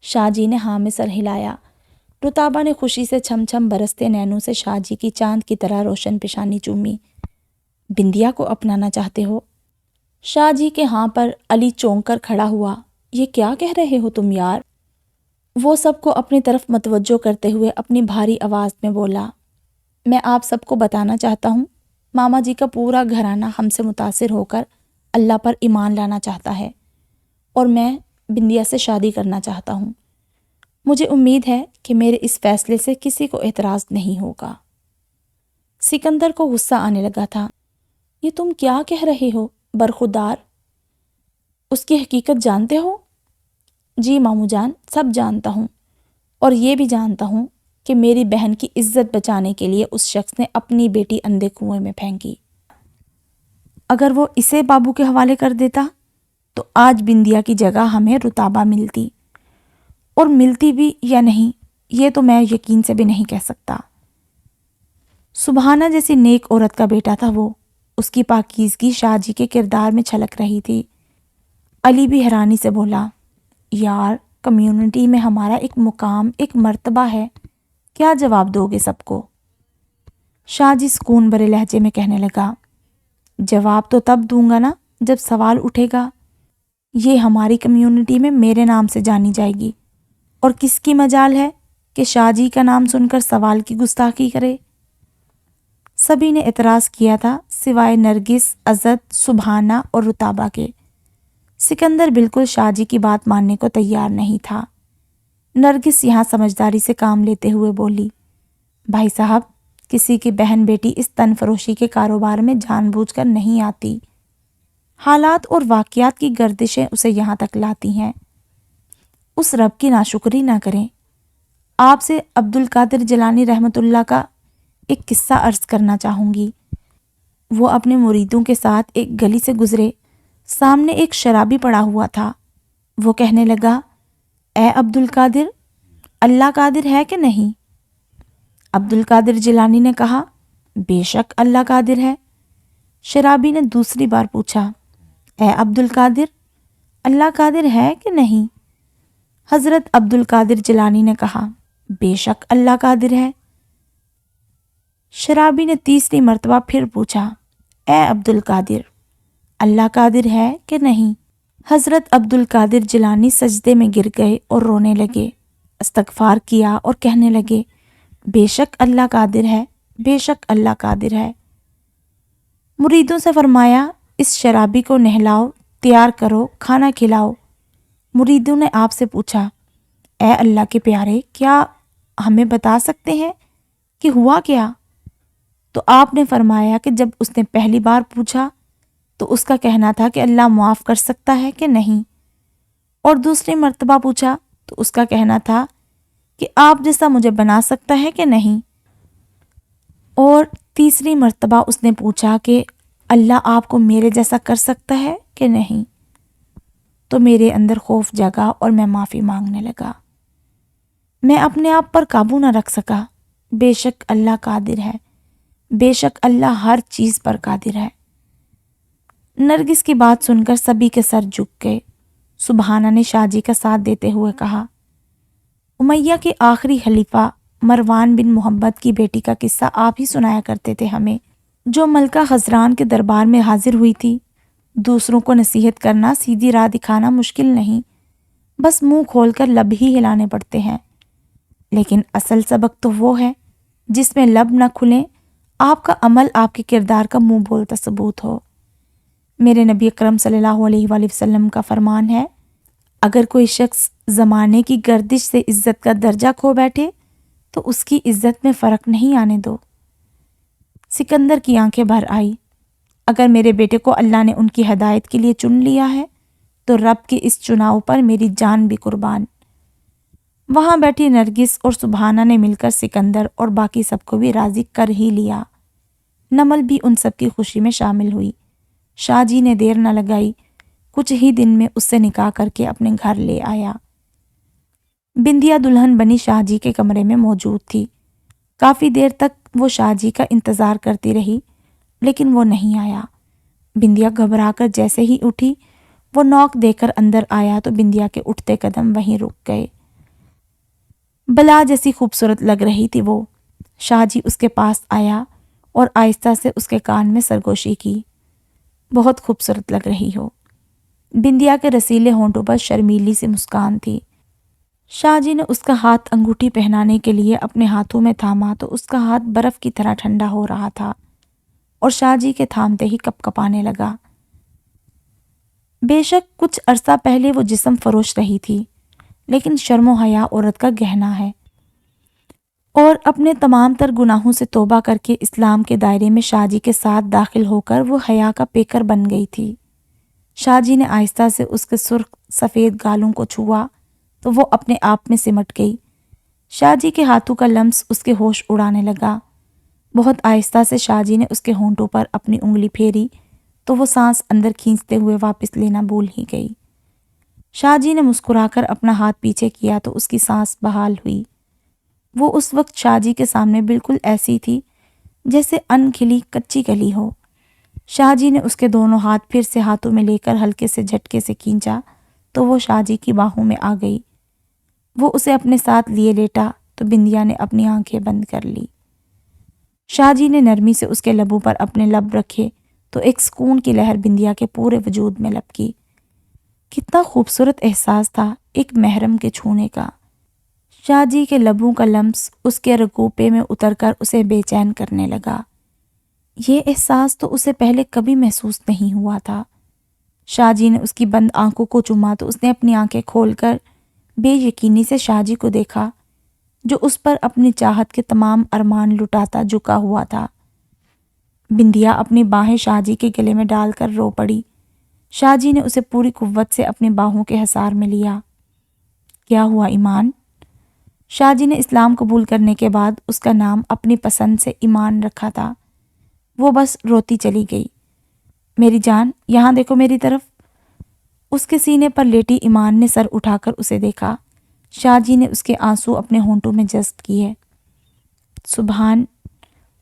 شاہ جی نے ہاں میں سر ہلایا۔ رتابہ نے خوشی سے چھم چھم برستے نینوں سے شاہ جی کی چاند کی طرح روشن پیشانی چومی۔ بندیا کو اپنانا چاہتے ہو؟ شاہ جی کے ہاں پر علی چونک کر کھڑا ہوا۔ یہ کیا کہہ رہے ہو تم یار؟ وہ سب کو اپنی طرف متوجہ کرتے ہوئے اپنی بھاری آواز میں بولا، میں آپ سب کو بتانا چاہتا ہوں، ماما جی کا پورا گھرانہ ہم سے متاثر ہو کر اللہ پر ایمان لانا چاہتا ہے، اور میں بندیا سے شادی کرنا چاہتا ہوں۔ مجھے امید ہے کہ میرے اس فیصلے سے کسی کو اعتراض نہیں ہوگا۔ سکندر کو غصہ آنے لگا تھا۔ یہ تم کیا کہہ رہے ہو برخودار؟ اس کی حقیقت جانتے ہو؟ جی مامو جان، سب جانتا ہوں، اور یہ بھی جانتا ہوں کہ میری بہن کی عزت بچانے کے لیے اس شخص نے اپنی بیٹی اندھے کنویں میں پھینکی۔ اگر وہ اسے بابو کے حوالے کر دیتا تو آج بندیا کی جگہ ہمیں رتابہ ملتی، اور ملتی بھی یا نہیں یہ تو میں یقین سے بھی نہیں کہہ سکتا۔ سبحانہ جیسی نیک عورت کا بیٹا تھا وہ، اس کی پاکیزگی شاہ جی کے کردار میں چھلک رہی تھی۔ علی بھی حیرانی سے بولا، یار کمیونٹی میں ہمارا ایک مقام، ایک مرتبہ ہے، کیا جواب دو گے سب کو؟ شاہ جی سکون بھرے لہجے میں کہنے لگا، جواب تو تب دوں گا نا جب سوال اٹھے گا۔ یہ ہماری کمیونٹی میں میرے نام سے جانی جائے گی، اور کس کی مجال ہے کہ شاہ جی کا نام سن کر سوال کی گستاخی کرے؟ سبھی نے اعتراض کیا تھا سوائے نرگس، عزت، سبحانہ اور رتابہ کے۔ سکندر بالکل شاہ جی کی بات ماننے کو تیار نہیں تھا۔ نرگس یہاں سمجھداری سے کام لیتے ہوئے بولی، بھائی صاحب، کسی کی بہن بیٹی اس تن فروشی کے کاروبار میں جان بوجھ کر نہیں آتی، حالات اور واقعات کی گردشیں اسے یہاں تک لاتی ہیں۔ اس رب کی ناشکری نہ کریں۔ آپ سے عبد القادر جیلانی رحمۃ اللہ کا ایک قصہ عرض کرنا چاہوں گی۔ وہ اپنے مریدوں کے ساتھ ایک گلی سے گزرے، سامنے ایک شرابی پڑا ہوا تھا۔ وہ کہنے لگا، اے عبد القادر، اللہ قادر ہے کہ نہیں؟ عبد القادر جیلانی نے کہا، بے شک اللہ قادر ہے۔ شرابی نے دوسری بار پوچھا، اے عبد القادر، اللہ قادر ہے کہ نہیں؟ حضرت عبد القادر جیلانی نے کہا، بے شک اللہ قادر ہے۔ شرابی نے تیسری مرتبہ پھر پوچھا، اے عبد القادر، اللہ قادر ہے کہ نہیں؟ حضرت عبد القادر جیلانی سجدے میں گر گئے اور رونے لگے، استغفار کیا اور کہنے لگے، بے شک اللہ قادر ہے، بے شک اللہ قادر ہے۔ مریدوں سے فرمایا، اس شرابی کو نہلاؤ، تیار کرو، کھانا کھلاؤ۔ مریدوں نے آپ سے پوچھا، اے اللہ کے پیارے، کیا ہمیں بتا سکتے ہیں کہ ہوا کیا؟ تو آپ نے فرمایا کہ جب اس نے پہلی بار پوچھا تو اس کا کہنا تھا کہ اللہ معاف کر سکتا ہے کہ نہیں، اور دوسری مرتبہ پوچھا تو اس کا کہنا تھا کہ آپ جیسا مجھے بنا سکتا ہے کہ نہیں، اور تیسری مرتبہ اس نے پوچھا کہ اللہ آپ کو میرے جیسا کر سکتا ہے کہ نہیں۔ تو میرے اندر خوف جگا اور میں معافی مانگنے لگا۔ میں اپنے آپ پر قابو نہ رکھ سکا۔ بے شک اللہ قادر ہے، بے شک اللہ ہر چیز پر قادر ہے۔ نرگس کی بات سن کر سبھی کے سر جھک گئے۔ سبحانہ نے شاہ جی کا ساتھ دیتے ہوئے کہا، امیہ کے آخری خلیفہ مروان بن محمد کی بیٹی کا قصہ آپ ہی سنایا کرتے تھے ہمیں، جو ملکہ خزران کے دربار میں حاضر ہوئی تھی۔ دوسروں کو نصیحت کرنا، سیدھی راہ دکھانا مشکل نہیں، بس منہ کھول کر لب ہی ہلانے پڑتے ہیں، لیکن اصل سبق تو وہ ہے جس میں لب نہ کھلیں، آپ کا عمل آپ کے کردار کا منہ بولتا ثبوت ہو۔ میرے نبی اکرم صلی اللہ علیہ وآلہ وسلم کا فرمان ہے، اگر کوئی شخص زمانے کی گردش سے عزت کا درجہ کھو بیٹھے تو اس کی عزت میں فرق نہیں آنے دو۔ سکندر کی آنکھیں بھر آئی۔ اگر میرے بیٹے کو اللہ نے ان کی ہدایت کے لیے چن لیا ہے تو رب کے اس چناؤ پر میری جان بھی قربان۔ وہاں بیٹھی نرگس اور سبحانہ نے مل کر سکندر اور باقی سب کو بھی راضی کر ہی لیا۔ نمل بھی ان سب کی خوشی میں شامل ہوئی۔ شاہ جی نے دیر نہ لگائی، کچھ ہی دن میں اس سے نکاح کر کے اپنے گھر لے آیا۔ بندیا دلہن بنی شاہ جی کے کمرے میں موجود تھی۔ کافی دیر تک وہ شاہ جی کا انتظار کرتی رہی، لیکن وہ نہیں آیا۔ بندیا گھبرا کر جیسے ہی اٹھی، وہ نوک دے کر اندر آیا تو بندیا کے اٹھتے قدم وہیں رک گئے۔ بلا جیسی خوبصورت لگ رہی تھی وہ۔ شاہ جی اس کے پاس آیا اور آہستہ سے اس کے کان میں سرگوشی کی، بہت خوبصورت لگ رہی ہو۔ بندیا کے رسیلے ہونٹوں پر شرمیلی سی مسکان تھی۔ شاہ جی نے اس کا ہاتھ انگوٹھی پہنانے کے لیے اپنے ہاتھوں میں تھاما تو اس کا ہاتھ برف کی طرح ٹھنڈا ہو رہا تھا اور شاہ جی کے تھامتے ہی کپ کپانے لگا۔ بے شک کچھ عرصہ پہلے وہ جسم فروش رہی تھی، لیکن شرم و حیا عورت کا گہنا ہے، اور اپنے تمام تر گناہوں سے توبہ کر کے اسلام کے دائرے میں شاہ جی کے ساتھ داخل ہو کر وہ حیا کا پیکر بن گئی تھی۔ شاہ جی نے آہستہ سے اس کے سرخ سفید گالوں کو چھوا تو وہ اپنے آپ میں سمٹ گئی۔ شاہ جی کے ہاتھوں کا لمس اس کے ہوش اڑانے لگا۔ بہت آہستہ سے شاہ جی نے اس کے ہونٹوں پر اپنی انگلی پھیری تو وہ سانس اندر کھینچتے ہوئے واپس لینا بھول ہی گئی۔ شاہ جی نے مسکرا کر اپنا ہاتھ پیچھے کیا تو اس کی سانس بحال ہوئی۔ وہ اس وقت شاہ جی کے سامنے بالکل ایسی تھی جیسے ان کھلی کچی کلی ہو۔ شاہ جی نے اس کے دونوں ہاتھ پھر سے ہاتھوں میں لے کر ہلکے سے جھٹکے سے کھینچا تو وہ شاہ جی کی باہوں میں آ گئی۔ وہ اسے اپنے ساتھ لیے لیٹا تو بندیا نے اپنی آنکھیں بند کر لی۔ شاہ جی نے نرمی سے اس کے لبوں پر اپنے لب رکھے تو ایک سکون کی لہر بندیا کے پورے وجود میں لپکی۔ کتنا خوبصورت احساس تھا ایک محرم کے چھونے کا۔ شاہ جی کے لبوں کا لمس اس کے رکوپے میں اتر کر اسے بے چین کرنے لگا۔ یہ احساس تو اسے پہلے کبھی محسوس نہیں ہوا تھا۔ شاہ جی نے اس کی بند آنکھوں کو چوما تو اس نے اپنی آنکھیں کھول کر بے یقینی سے شاہ جی کو دیکھا، جو اس پر اپنی چاہت کے تمام ارمان لٹاتا جھکا ہوا تھا۔ بندیا اپنی باہیں شاہ جی کے گلے میں ڈال کر رو پڑی۔ شاہ جی نے اسے پوری قوت سے اپنی باہوں کے حصار میں لیا۔ کیا ہوا ایمان؟ شاہ جی نے اسلام قبول کرنے کے بعد اس کا نام اپنی پسند سے ایمان رکھا تھا۔ وہ بس روتی چلی گئی۔ میری جان، یہاں دیکھو میری طرف۔ اس کے سینے پر لیٹی ایمان نے سر اٹھا کر اسے دیکھا۔ شاہ جی نے اس کے آنسو اپنے ہونٹوں میں جذب کیے۔ سبحان،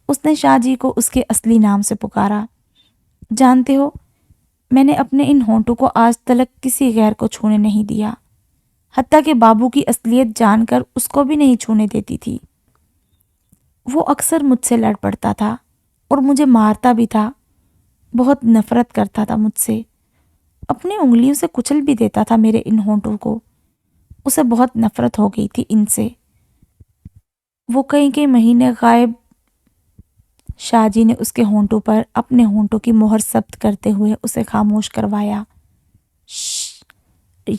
اس نے شاہ جی کو اس کے اصلی نام سے پکارا۔ جانتے ہو، میں نے اپنے ان ہونٹوں کو آج تلک کسی غیر کو چھونے نہیں دیا، حتیٰ کہ بابو کی اصلیت جان کر اس کو بھی نہیں چھونے دیتی تھی۔ وہ اکثر مجھ سے لڑ پڑتا تھا اور مجھے مارتا بھی تھا، بہت نفرت کرتا تھا مجھ سے، اپنی انگلیوں سے کچل بھی دیتا تھا میرے ان ہونٹوں کو۔ اسے بہت نفرت ہو گئی تھی ان سے۔ وہ کئی مہینے غائب۔ شاہ جی نے اس کے ہونٹوں پر اپنے ہونٹوں کی مہر ثبت کرتے ہوئے اسے خاموش کروایا۔ شش،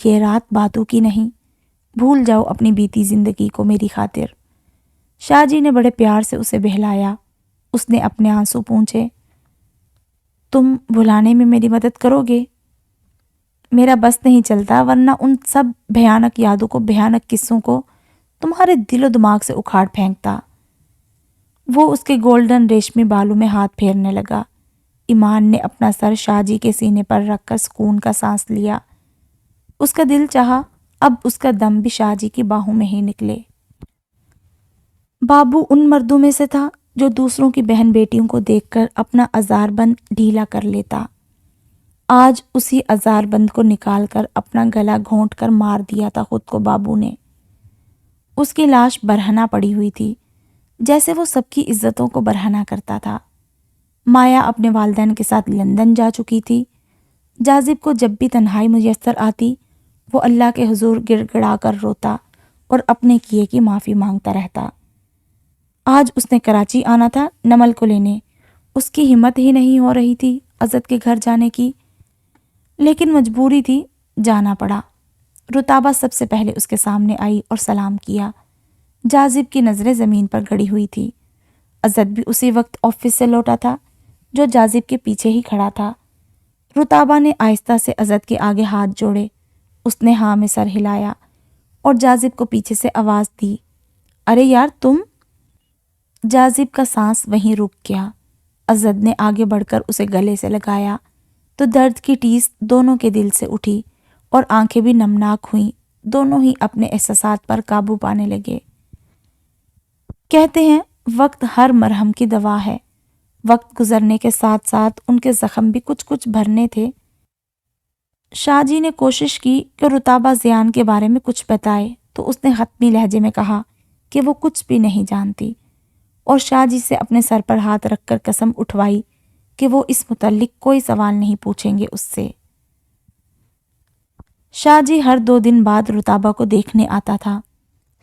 یہ رات باتوں کی نہیں، بھول جاؤ اپنی بیتی زندگی کو میری خاطر۔ شاہ جی نے بڑے پیار سے اسے بہلایا۔ اس نے اپنے آنسو پونچھے۔ تم بھلانے میں میری مدد کرو گے؟ میرا بس نہیں چلتا، ورنہ ان سب بھیانک یادوں کو، بھیانک قصوں کو تمہارے دل و دماغ سے اکھاڑ پھینکتا۔ وہ اس کے گولڈن ریشمی بالوں میں ہاتھ پھیرنے لگا۔ ایمان نے اپنا سر شاہ جی کے سینے پر رکھ کر سکون کا سانس لیا۔ اس کا دل چاہا اب اس کا دم بھی شاہ جی کی باہوں میں ہی نکلے۔ بابو ان مردوں میں سے تھا جو دوسروں کی بہن بیٹیوں کو دیکھ کر اپنا ازار بند ڈھیلا کر لیتا۔ آج اسی ازار بند کو نکال کر اپنا گلا گھونٹ کر مار دیا تھا خود کو بابو نے۔ اس کی لاش برہنہ پڑی ہوئی تھی، جیسے وہ سب کی عزتوں کو برہنہ کرتا تھا۔ مایا اپنے والدین کے ساتھ لندن جا چکی تھی۔ جاذب کو جب بھی تنہائی میسر آتی وہ اللہ کے حضور گڑ گڑا کر روتا اور اپنے کیے کی معافی مانگتا رہتا۔ آج اس نے کراچی آنا تھا نمل کو لینے، اس کی ہمت ہی نہیں ہو رہی تھی عزت کے گھر جانے کی، لیکن مجبوری تھی، جانا پڑا۔ رتابہ سب سے پہلے اس کے سامنے آئی اور سلام کیا۔ جاذب کی نظریں زمین پر گڑی ہوئی تھی۔ عزت بھی اسی وقت آفس سے لوٹا تھا جو جاذب کے پیچھے ہی کھڑا تھا۔ رتابہ نے آہستہ سے عزت کے آگے ہاتھ جوڑے، اس نے ہاں میں سر ہلایا اور جاذب کو پیچھے سے آواز دی، ارے یار تم۔ جاذب کا سانس وہیں رک گیا۔ عزت نے آگے بڑھ کر اسے گلے سے لگایا تو درد کی ٹیس دونوں کے دل سے اٹھی اور آنکھیں بھی نمناک ہوئیں، دونوں ہی اپنے احساسات پر قابو پانے لگے۔ کہتے ہیں وقت ہر مرہم کی دوا ہے۔ وقت گزرنے کے ساتھ ساتھ ان کے زخم بھی کچھ کچھ بھرنے تھے۔ شاہ جی نے کوشش کی کہ رتابہ زیان کے بارے میں کچھ بتائے تو اس نے حتمی لہجے میں کہا کہ وہ کچھ بھی نہیں جانتی، اور شاہ جی سے اپنے سر پر ہاتھ رکھ کر قسم اٹھوائی کہ وہ اس متعلق کوئی سوال نہیں پوچھیں گے اس سے۔ شاہ جی ہر 2 دن بعد رتابہ کو دیکھنے آتا تھا۔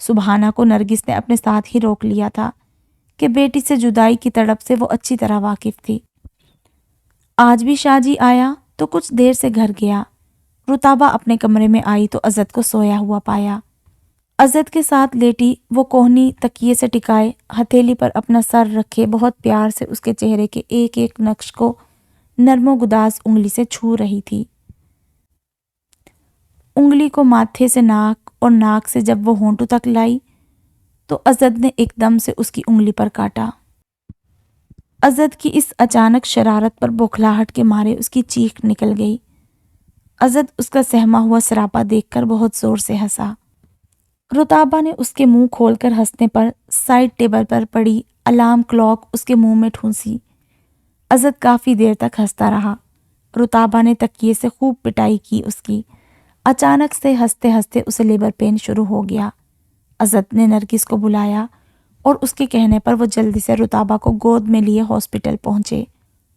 سبحانہ کو نرگس نے اپنے ساتھ ہی روک لیا تھا کہ بیٹی سے جدائی کی تڑپ سے وہ اچھی طرح واقف تھی۔ آج بھی شاہ جی آیا تو کچھ دیر سے گھر گیا۔ رتابہ اپنے کمرے میں آئی تو عزت کو سویا ہوا پایا۔ عزت کے ساتھ لیٹی وہ کوہنی تکیے سے ٹکائے ہتھیلی پر اپنا سر رکھے بہت پیار سے اس کے چہرے کے ایک ایک نقش کو نرم و گداز انگلی سے چھو رہی تھی۔ انگلی کو ماتھے سے ناک اور ناک سے جب وہ ہونٹوں تک لائی تو عزت نے ایک دم سے اس کی انگلی پر کاٹا۔ عزت کی اس اچانک شرارت پر بوکھلاہٹ کے مارے اس کی چیخ نکل گئی۔ عزت اس کا سہما ہوا سراپا دیکھ کر بہت زور سے ہنسا۔ رتابہ نے اس کے منہ کھول کر ہنسنے پر سائڈ ٹیبل پر پڑی الارم کلاک اس کے منہ میں ٹھونسی۔ عزت کافی دیر تک ہنستا رہا۔ رتابہ نے تکیے سے خوب پٹائی کی اس کی۔ اچانک سے ہنستے ہنستے اسے لیبر پین شروع ہو گیا۔ عزت نے نرگس کو بلایا اور اس کے کہنے پر وہ جلدی سے رتابہ کو گود میں لیے ہاسپٹل پہنچے۔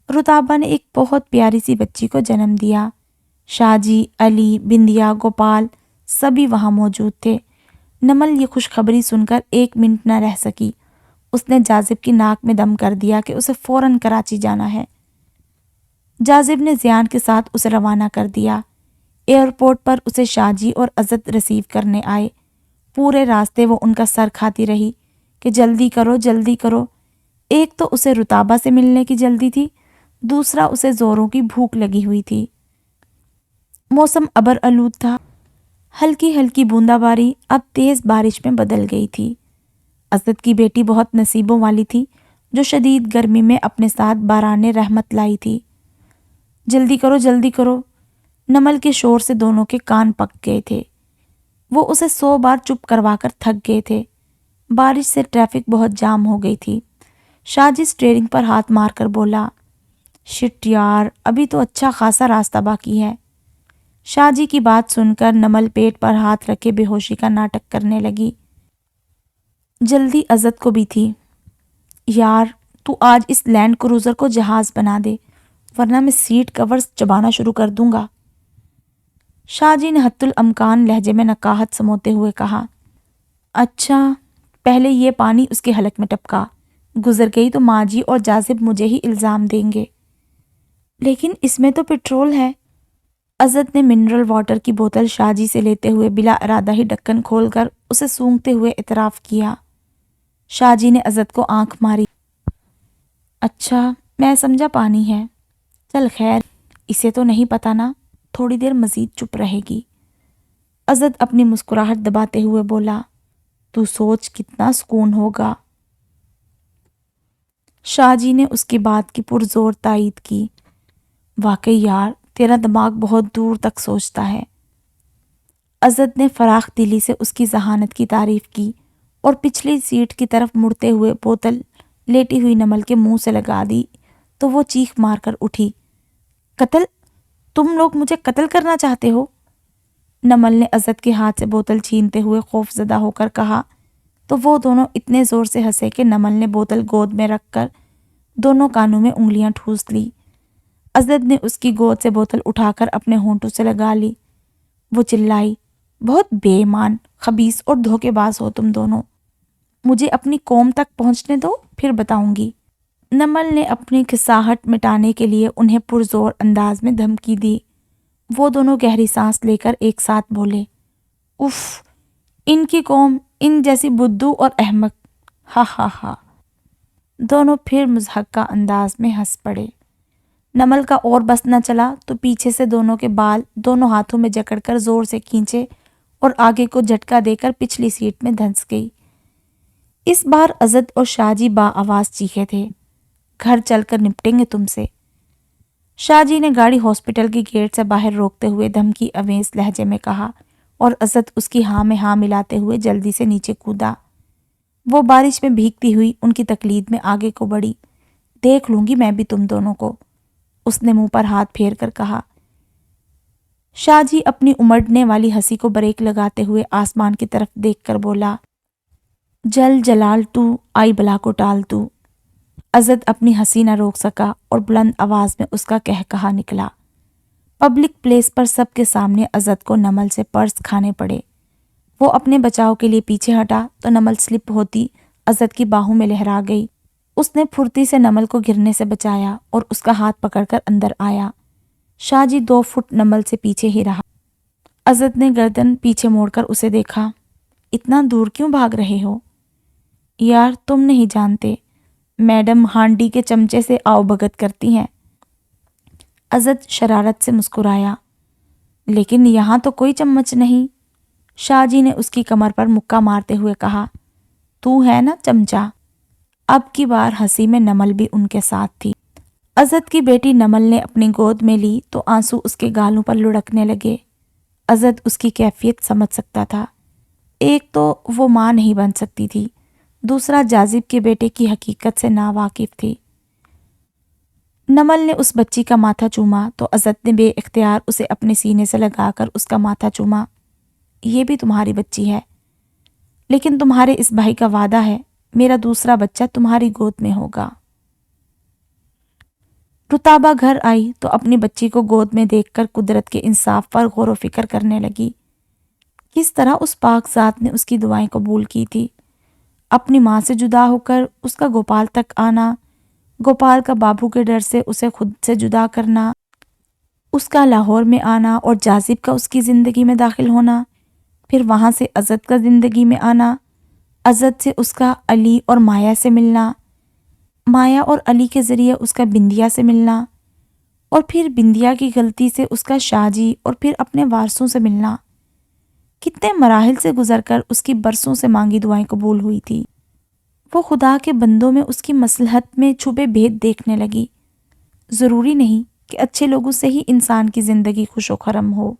رتابہ نے ایک بہت پیاری سی بچی کو جنم دیا۔ شاہ جی، علی، بندیا، گوپال سبھی وہاں موجود تھے۔ نمل یہ خوشخبری سن کر 1 منٹ نہ رہ سکی۔ اس نے جاذب کی ناک میں دم کر دیا کہ اسے فوراً کراچی جانا ہے۔ جاذب نے زیان کے ساتھ اسے روانہ کر دیا۔ ایئرپورٹ پر اسے شاہ جی اور عزت ریسیو کرنے آئے۔ پورے راستے وہ ان کا سر کھاتی رہی کہ جلدی کرو جلدی کرو۔ ایک تو اسے رتابہ سے ملنے کی جلدی تھی، دوسرا اسے زوروں کی بھوک لگی ہوئی تھی۔ موسم ابر آلود تھا۔ ہلکی ہلکی بوندا باری اب تیز بارش میں بدل گئی تھی۔ عزت کی بیٹی بہت نصیبوں والی تھی جو شدید گرمی میں اپنے ساتھ باران رحمت لائی تھی۔ جلدی کرو جلدی کرو۔ نمل کے شور سے دونوں کے کان پک گئے تھے۔ وہ اسے 100 بار چپ کروا کر تھک گئے تھے۔ بارش سے ٹریفک بہت جام ہو گئی تھی۔ شاہ جی اسٹیئرنگ پر ہاتھ مار کر بولا، شٹ یار، ابھی تو اچھا خاصا راستہ باقی ہے۔ شاہ جی کی بات سن کر نمل پیٹ پر ہاتھ رکھے بے ہوشی کا ناٹک کرنے لگی۔ جلدی عزت کو بھی تھی۔ یار تو آج اس لینڈ کروزر کو جہاز بنا دے ورنہ میں سیٹ کورز چبانا شروع کر دوں گا۔ شاہ جی نے حتی الامکان لہجے میں نقاہت سموتے ہوئے کہا، اچھا۔ پہلے یہ پانی اس کے حلق میں ٹپکا، گزر گئی تو ماں جی اور جاذب مجھے ہی الزام دیں گے۔ لیکن اس میں تو پٹرول ہے۔ عزت نے منرل واٹر کی بوتل شاہ جی سے لیتے ہوئے بلا ارادہ ہی ڈھکن کھول کر اسے سونگھتے ہوئے اعتراف کیا۔ شاہ جی نے عزت کو آنکھ ماری، اچھا میں سمجھا پانی ہے، چل خیر، اسے تو نہیں پتا نا، تھوڑی دیر مزید چپ رہے گی۔ عزت اپنی مسکراہٹ دباتے ہوئے بولا، تو سوچ کتنا سکون ہوگا۔ شاہ جی نے اس کی بات کی پرزور تائید کی، واقعی یار تیرا دماغ بہت دور تک سوچتا ہے۔ ازد نے فراخ دلی سے اس کی ذہانت کی تعریف کی اور پچھلی سیٹ کی طرف مڑتے ہوئے بوتل لیٹی ہوئی نمل کے منہ سے لگا دی تو وہ چیخ مار کر اٹھی۔ قتل؟ تم لوگ مجھے قتل کرنا چاہتے ہو؟ نمل نے ازد کے ہاتھ سے بوتل چھینتے ہوئے خوف زدہ ہو کر کہا تو وہ دونوں اتنے زور سے ہنسے کہ نمل نے بوتل گود میں رکھ کر دونوں کانوں میں انگلیاں ٹھوس لی۔ ازد نے اس کی گود سے بوتل اٹھا کر اپنے ہونٹوں سے لگا لی۔ وہ چلائی، بہت بے ایمان، خبیث اور دھوکے باز ہو تم دونوں، مجھے اپنی قوم تک پہنچنے دو پھر بتاؤں گی۔ نمل نے اپنی کھساہٹ مٹانے کے لیے انہیں پرزور انداز میں دھمکی دی۔ وہ دونوں گہری سانس لے کر ایک ساتھ بولے، اف، ان کی قوم، ان جیسی بدھو اور احمق، ہا ہا ہا۔ دونوں پھر مضحکہ انداز میں ہنس پڑے۔ نمل کا اور بس نہ چلا تو پیچھے سے دونوں کے بال دونوں ہاتھوں میں جکڑ کر زور سے کھینچے اور آگے کو جھٹکا دے کر پچھلی سیٹ میں دھنس گئی۔ اس بار ازد اور شاہ جی با آواز چیخے تھے، گھر چل کر نپٹیں گے تم سے۔ شاہ جی نے گاڑی ہاسپٹل کی گیٹ سے باہر روکتے ہوئے دھمکی آمیز لہجے میں کہا اور ازد اس کی ہاں میں ہاں ملاتے ہوئے جلدی سے نیچے کودا۔ وہ بارش میں بھیگتی ہوئی ان کی تقلید میں آگے کو بڑھی۔ دیکھ لوں گی میں بھی تم دونوں کو، اس نے منہ پر ہاتھ پھیر کر کہا۔ شاہ جی اپنی امڑنے والی ہنسی کو بریک لگاتے ہوئے آسمان کی طرف دیکھ کر بولا، جل جلال تو، آئی بلا کو ٹال تو۔ ازد اپنی ہنسی نہ روک سکا اور بلند آواز میں اس کا کہا نکلا۔ پبلک پلیس پر سب کے سامنے ازد کو نمل سے پرس کھانے پڑے۔ وہ اپنے بچاؤ کے لیے پیچھے ہٹا تو نمل سلپ ہوتی ازد کی باہوں میں لہرا گئی۔ اس نے پھرتی سے نمل کو گرنے سے بچایا اور اس کا ہاتھ پکڑ کر اندر آیا۔ شاہ جی 2 فٹ نمل سے پیچھے ہی رہا۔ ازد نے گردن پیچھے موڑ کر اسے دیکھا، اتنا دور کیوں بھاگ رہے ہو؟ یار تم نہیں جانتے، میڈم ہانڈی کے چمچے سے آؤ بھگت کرتی ہیں۔ ازد شرارت سے مسکرایا، لیکن یہاں تو کوئی چمچ نہیں۔ شاہ جی نے اس کی کمر پر مکہ مارتے ہوئے کہا، تو ہے نا چمچہ۔ اب کی بار ہنسی میں نمل بھی ان کے ساتھ تھی۔ ازد کی بیٹی نمل نے اپنی گود میں لی تو آنسو اس کے گالوں پر لڑکنے لگے۔ ازد اس کی کیفیت سمجھ سکتا تھا۔ ایک تو وہ ماں نہیں بن سکتی تھی، دوسرا جاذب کے بیٹے کی حقیقت سے ناواقف تھی۔ نمل نے اس بچی کا ماتھا چوما تو ازد نے بے اختیار اسے اپنے سینے سے لگا کر اس کا ماتھا چوما۔ یہ بھی تمہاری بچی ہے، لیکن تمہارے اس بھائی کا وعدہ ہے، میرا دوسرا بچہ تمہاری گود میں ہوگا۔ رتابہ گھر آئی تو اپنی بچی کو گود میں دیکھ کر قدرت کے انصاف پر غور و فکر کرنے لگی۔ کس طرح اس پاک ذات نے اس کی دعائیں قبول کی تھی۔ اپنی ماں سے جدا ہو کر اس کا گوپال تک آنا، گوپال کا بابو کے ڈر سے اسے خود سے جدا کرنا، اس کا لاہور میں آنا اور جاذب کا اس کی زندگی میں داخل ہونا، پھر وہاں سے ازد کا زندگی میں آنا، ازد سے اس کا علی اور مایا سے ملنا، مایا اور علی کے ذریعے اس کا بندیا سے ملنا، اور پھر بندیا کی غلطی سے اس کا شاہ جی اور پھر اپنے وارثوں سے ملنا۔ کتنے مراحل سے گزر کر اس کی برسوں سے مانگی دعائیں قبول ہوئی تھی۔ وہ خدا کے بندوں میں اس کی مصلحت میں چھپے بھید دیکھنے لگی۔ ضروری نہیں کہ اچھے لوگوں سے ہی انسان کی زندگی خوش و خرم ہو،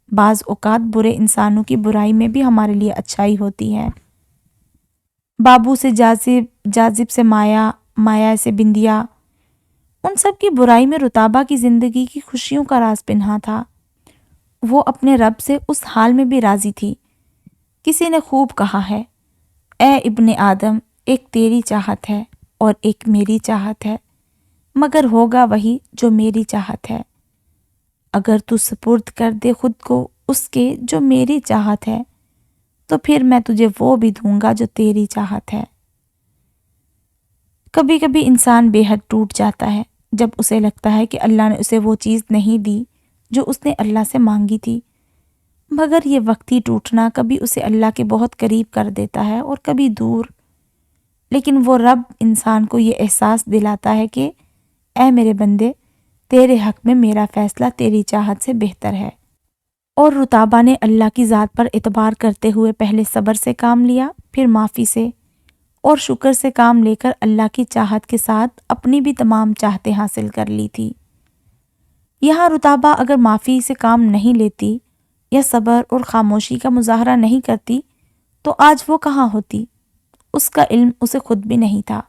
بعض اوقات برے انسانوں کی برائی میں بھی ہمارے لیے اچھائی ہوتی ہے۔ بابو سے جاذب، جاذب سے مایا، مایا سے بندیا، ان سب کی برائی میں رتابہ کی زندگی کی خوشیوں کا راز پنہا تھا۔ وہ اپنے رب سے اس حال میں بھی راضی تھی۔ کسی نے خوب کہا ہے، اے ابن آدم، ایک تیری چاہت ہے اور ایک میری چاہت ہے، مگر ہوگا وہی جو میری چاہت ہے۔ اگر تو سپرد کر دے خود کو اس کے جو میری چاہت ہے، تو پھر میں تجھے وہ بھی دوں گا جو تیری چاہت ہے۔ کبھی کبھی انسان بے حد ٹوٹ جاتا ہے جب اسے لگتا ہے کہ اللہ نے اسے وہ چیز نہیں دی جو اس نے اللہ سے مانگی تھی، مگر یہ وقتی ٹوٹنا کبھی اسے اللہ کے بہت قریب کر دیتا ہے اور کبھی دور۔ لیکن وہ رب انسان کو یہ احساس دلاتا ہے کہ اے میرے بندے، تیرے حق میں میرا فیصلہ تیری چاہت سے بہتر ہے۔ اور رتابہ نے اللہ کی ذات پر اعتبار کرتے ہوئے پہلے صبر سے کام لیا، پھر معافی سے اور شکر سے کام لے کر اللہ کی چاہت کے ساتھ اپنی بھی تمام چاہتیں حاصل کر لی تھی۔ یہاں رتابہ اگر معافی سے کام نہیں لیتی یا صبر اور خاموشی کا مظاہرہ نہیں کرتی تو آج وہ کہاں ہوتی؟ اس کا علم اسے خود بھی نہیں تھا۔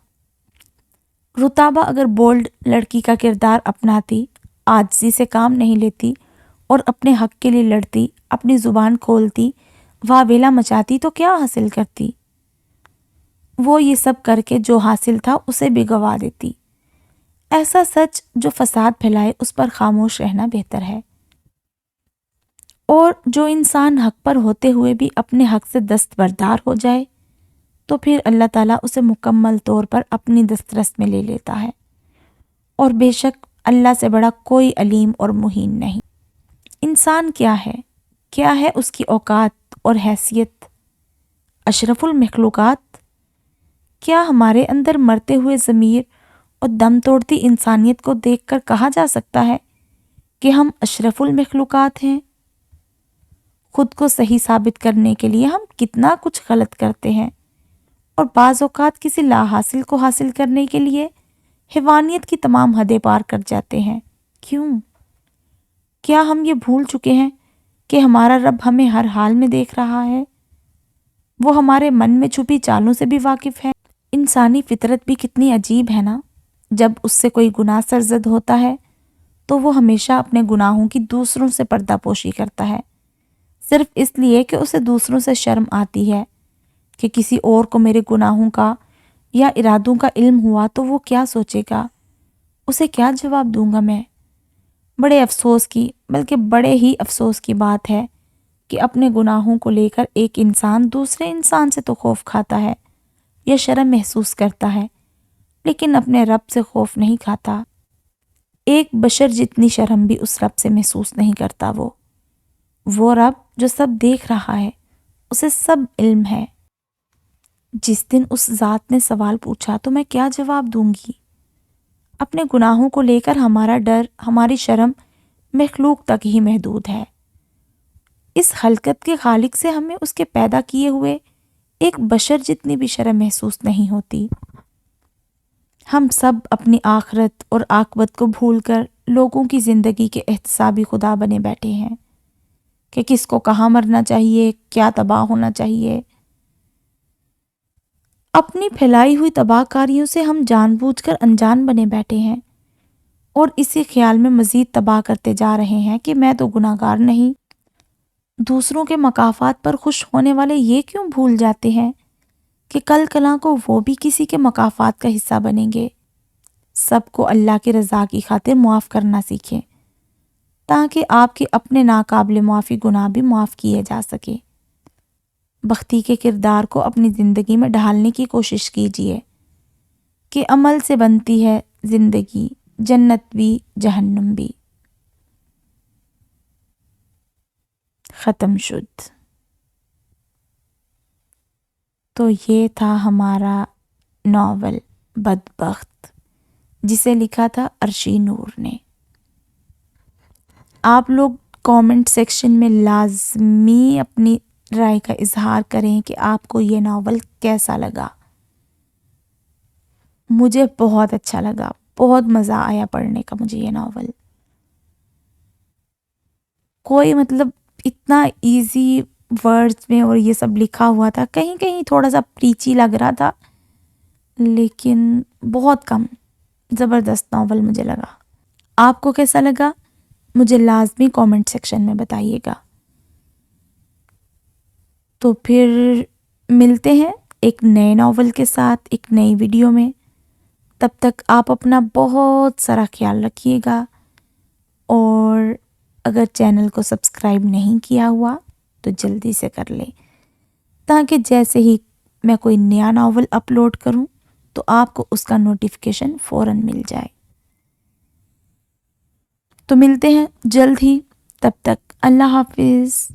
رتابہ اگر بولڈ لڑکی کا کردار اپناتی، عاجزی سے کام نہیں لیتی اور اپنے حق کے لیے لڑتی، اپنی زبان کھولتی، واویلا مچاتی تو کیا حاصل کرتی؟ وہ یہ سب کر کے جو حاصل تھا اسے بھی گوا دیتی۔ ایسا سچ جو فساد پھیلائے اس پر خاموش رہنا بہتر ہے۔ اور جو انسان حق پر ہوتے ہوئے بھی اپنے حق سے دستبردار ہو جائے تو پھر اللہ تعالیٰ اسے مکمل طور پر اپنی دسترس میں لے لیتا ہے۔ اور بے شک اللہ سے بڑا کوئی علیم اور محین نہیں۔ انسان کیا ہے؟ کیا ہے اس کی اوقات اور حیثیت؟ اشرف المخلوقات؟ کیا ہمارے اندر مرتے ہوئے ضمیر اور دم توڑتی انسانیت کو دیکھ کر کہا جا سکتا ہے کہ ہم اشرف المخلوقات ہیں؟ خود کو صحیح ثابت کرنے کے لیے ہم کتنا کچھ غلط کرتے ہیں، اور بعض اوقات کسی لا حاصل کو حاصل کرنے کے لیے حیوانیت کی تمام حدیں پار کر جاتے ہیں۔ کیوں؟ کیا ہم یہ بھول چکے ہیں کہ ہمارا رب ہمیں ہر حال میں دیکھ رہا ہے؟ وہ ہمارے من میں چھپی چالوں سے بھی واقف ہے۔ انسانی فطرت بھی کتنی عجیب ہے نا۔ جب اس سے کوئی گناہ سرزد ہوتا ہے تو وہ ہمیشہ اپنے گناہوں کی دوسروں سے پردہ پوشی کرتا ہے، صرف اس لیے کہ اسے دوسروں سے شرم آتی ہے کہ کسی اور کو میرے گناہوں کا یا ارادوں کا علم ہوا تو وہ کیا سوچے گا، اسے کیا جواب دوں گا میں۔ بڑے افسوس کی، بلکہ بڑے ہی افسوس کی بات ہے کہ اپنے گناہوں کو لے کر ایک انسان دوسرے انسان سے تو خوف کھاتا ہے یا شرم محسوس کرتا ہے، لیکن اپنے رب سے خوف نہیں کھاتا۔ ایک بشر جتنی شرم بھی اس رب سے محسوس نہیں کرتا۔ وہ رب جو سب دیکھ رہا ہے، اسے سب علم ہے۔ جس دن اس ذات نے سوال پوچھا تو میں کیا جواب دوں گی؟ اپنے گناہوں کو لے کر ہمارا ڈر، ہماری شرم مخلوق تک ہی محدود ہے۔ اس خلقت کے خالق سے ہمیں اس کے پیدا کیے ہوئے ایک بشر جتنی بھی شرم محسوس نہیں ہوتی۔ ہم سب اپنی آخرت اور عاقبت کو بھول کر لوگوں کی زندگی کے احتسابی خدا بنے بیٹھے ہیں کہ کس کو کہاں مرنا چاہیے، کیا تباہ ہونا چاہیے۔ اپنی پھیلائی ہوئی تباہ کاریوں سے ہم جان بوجھ کر انجان بنے بیٹھے ہیں اور اسی خیال میں مزید تباہ کرتے جا رہے ہیں کہ میں تو گناہ گار نہیں۔ دوسروں کے مقافات پر خوش ہونے والے یہ کیوں بھول جاتے ہیں کہ کل کلاں کو وہ بھی کسی کے مقافات کا حصہ بنیں گے۔ سب کو اللہ کی رضا کی خاطر معاف کرنا سیکھیں تاکہ آپ کے اپنے ناقابل معافی گناہ بھی معاف کیے جا سکے۔ بختی کے کردار کو اپنی زندگی میں ڈھالنے کی کوشش کیجیے کہ عمل سے بنتی ہے زندگی، جنت بھی جہنم بھی۔ ختم شد۔ تو یہ تھا ہمارا ناول بدبخت، جسے لکھا تھا عرشی نور نے۔ آپ لوگ کامنٹ سیکشن میں لازمی اپنی رائے کا اظہار کریں کہ آپ کو یہ ناول کیسا لگا۔ مجھے بہت اچھا لگا، بہت مزہ آیا پڑھنے کا مجھے یہ ناول۔ کوئی اتنا ایزی ورڈز میں اور یہ سب لکھا ہوا تھا، کہیں کہیں تھوڑا سا پریچی لگ رہا تھا، لیکن بہت کم زبردست ناول مجھے لگا۔ آپ کو کیسا لگا؟ مجھے لازمی کامنٹ سیکشن میں بتائیے گا۔ تو پھر ملتے ہیں ایک نئے ناول کے ساتھ ایک نئی ویڈیو میں۔ تب تک آپ اپنا بہت سارا خیال رکھیے گا، اور اگر چینل کو سبسکرائب نہیں کیا ہوا تو جلدی سے کر لیں تاکہ جیسے ہی میں کوئی نیا ناول اپلوڈ کروں تو آپ کو اس کا نوٹیفیکیشن فوراً مل جائے۔ تو ملتے ہیں جلد ہی، تب تک اللہ حافظ۔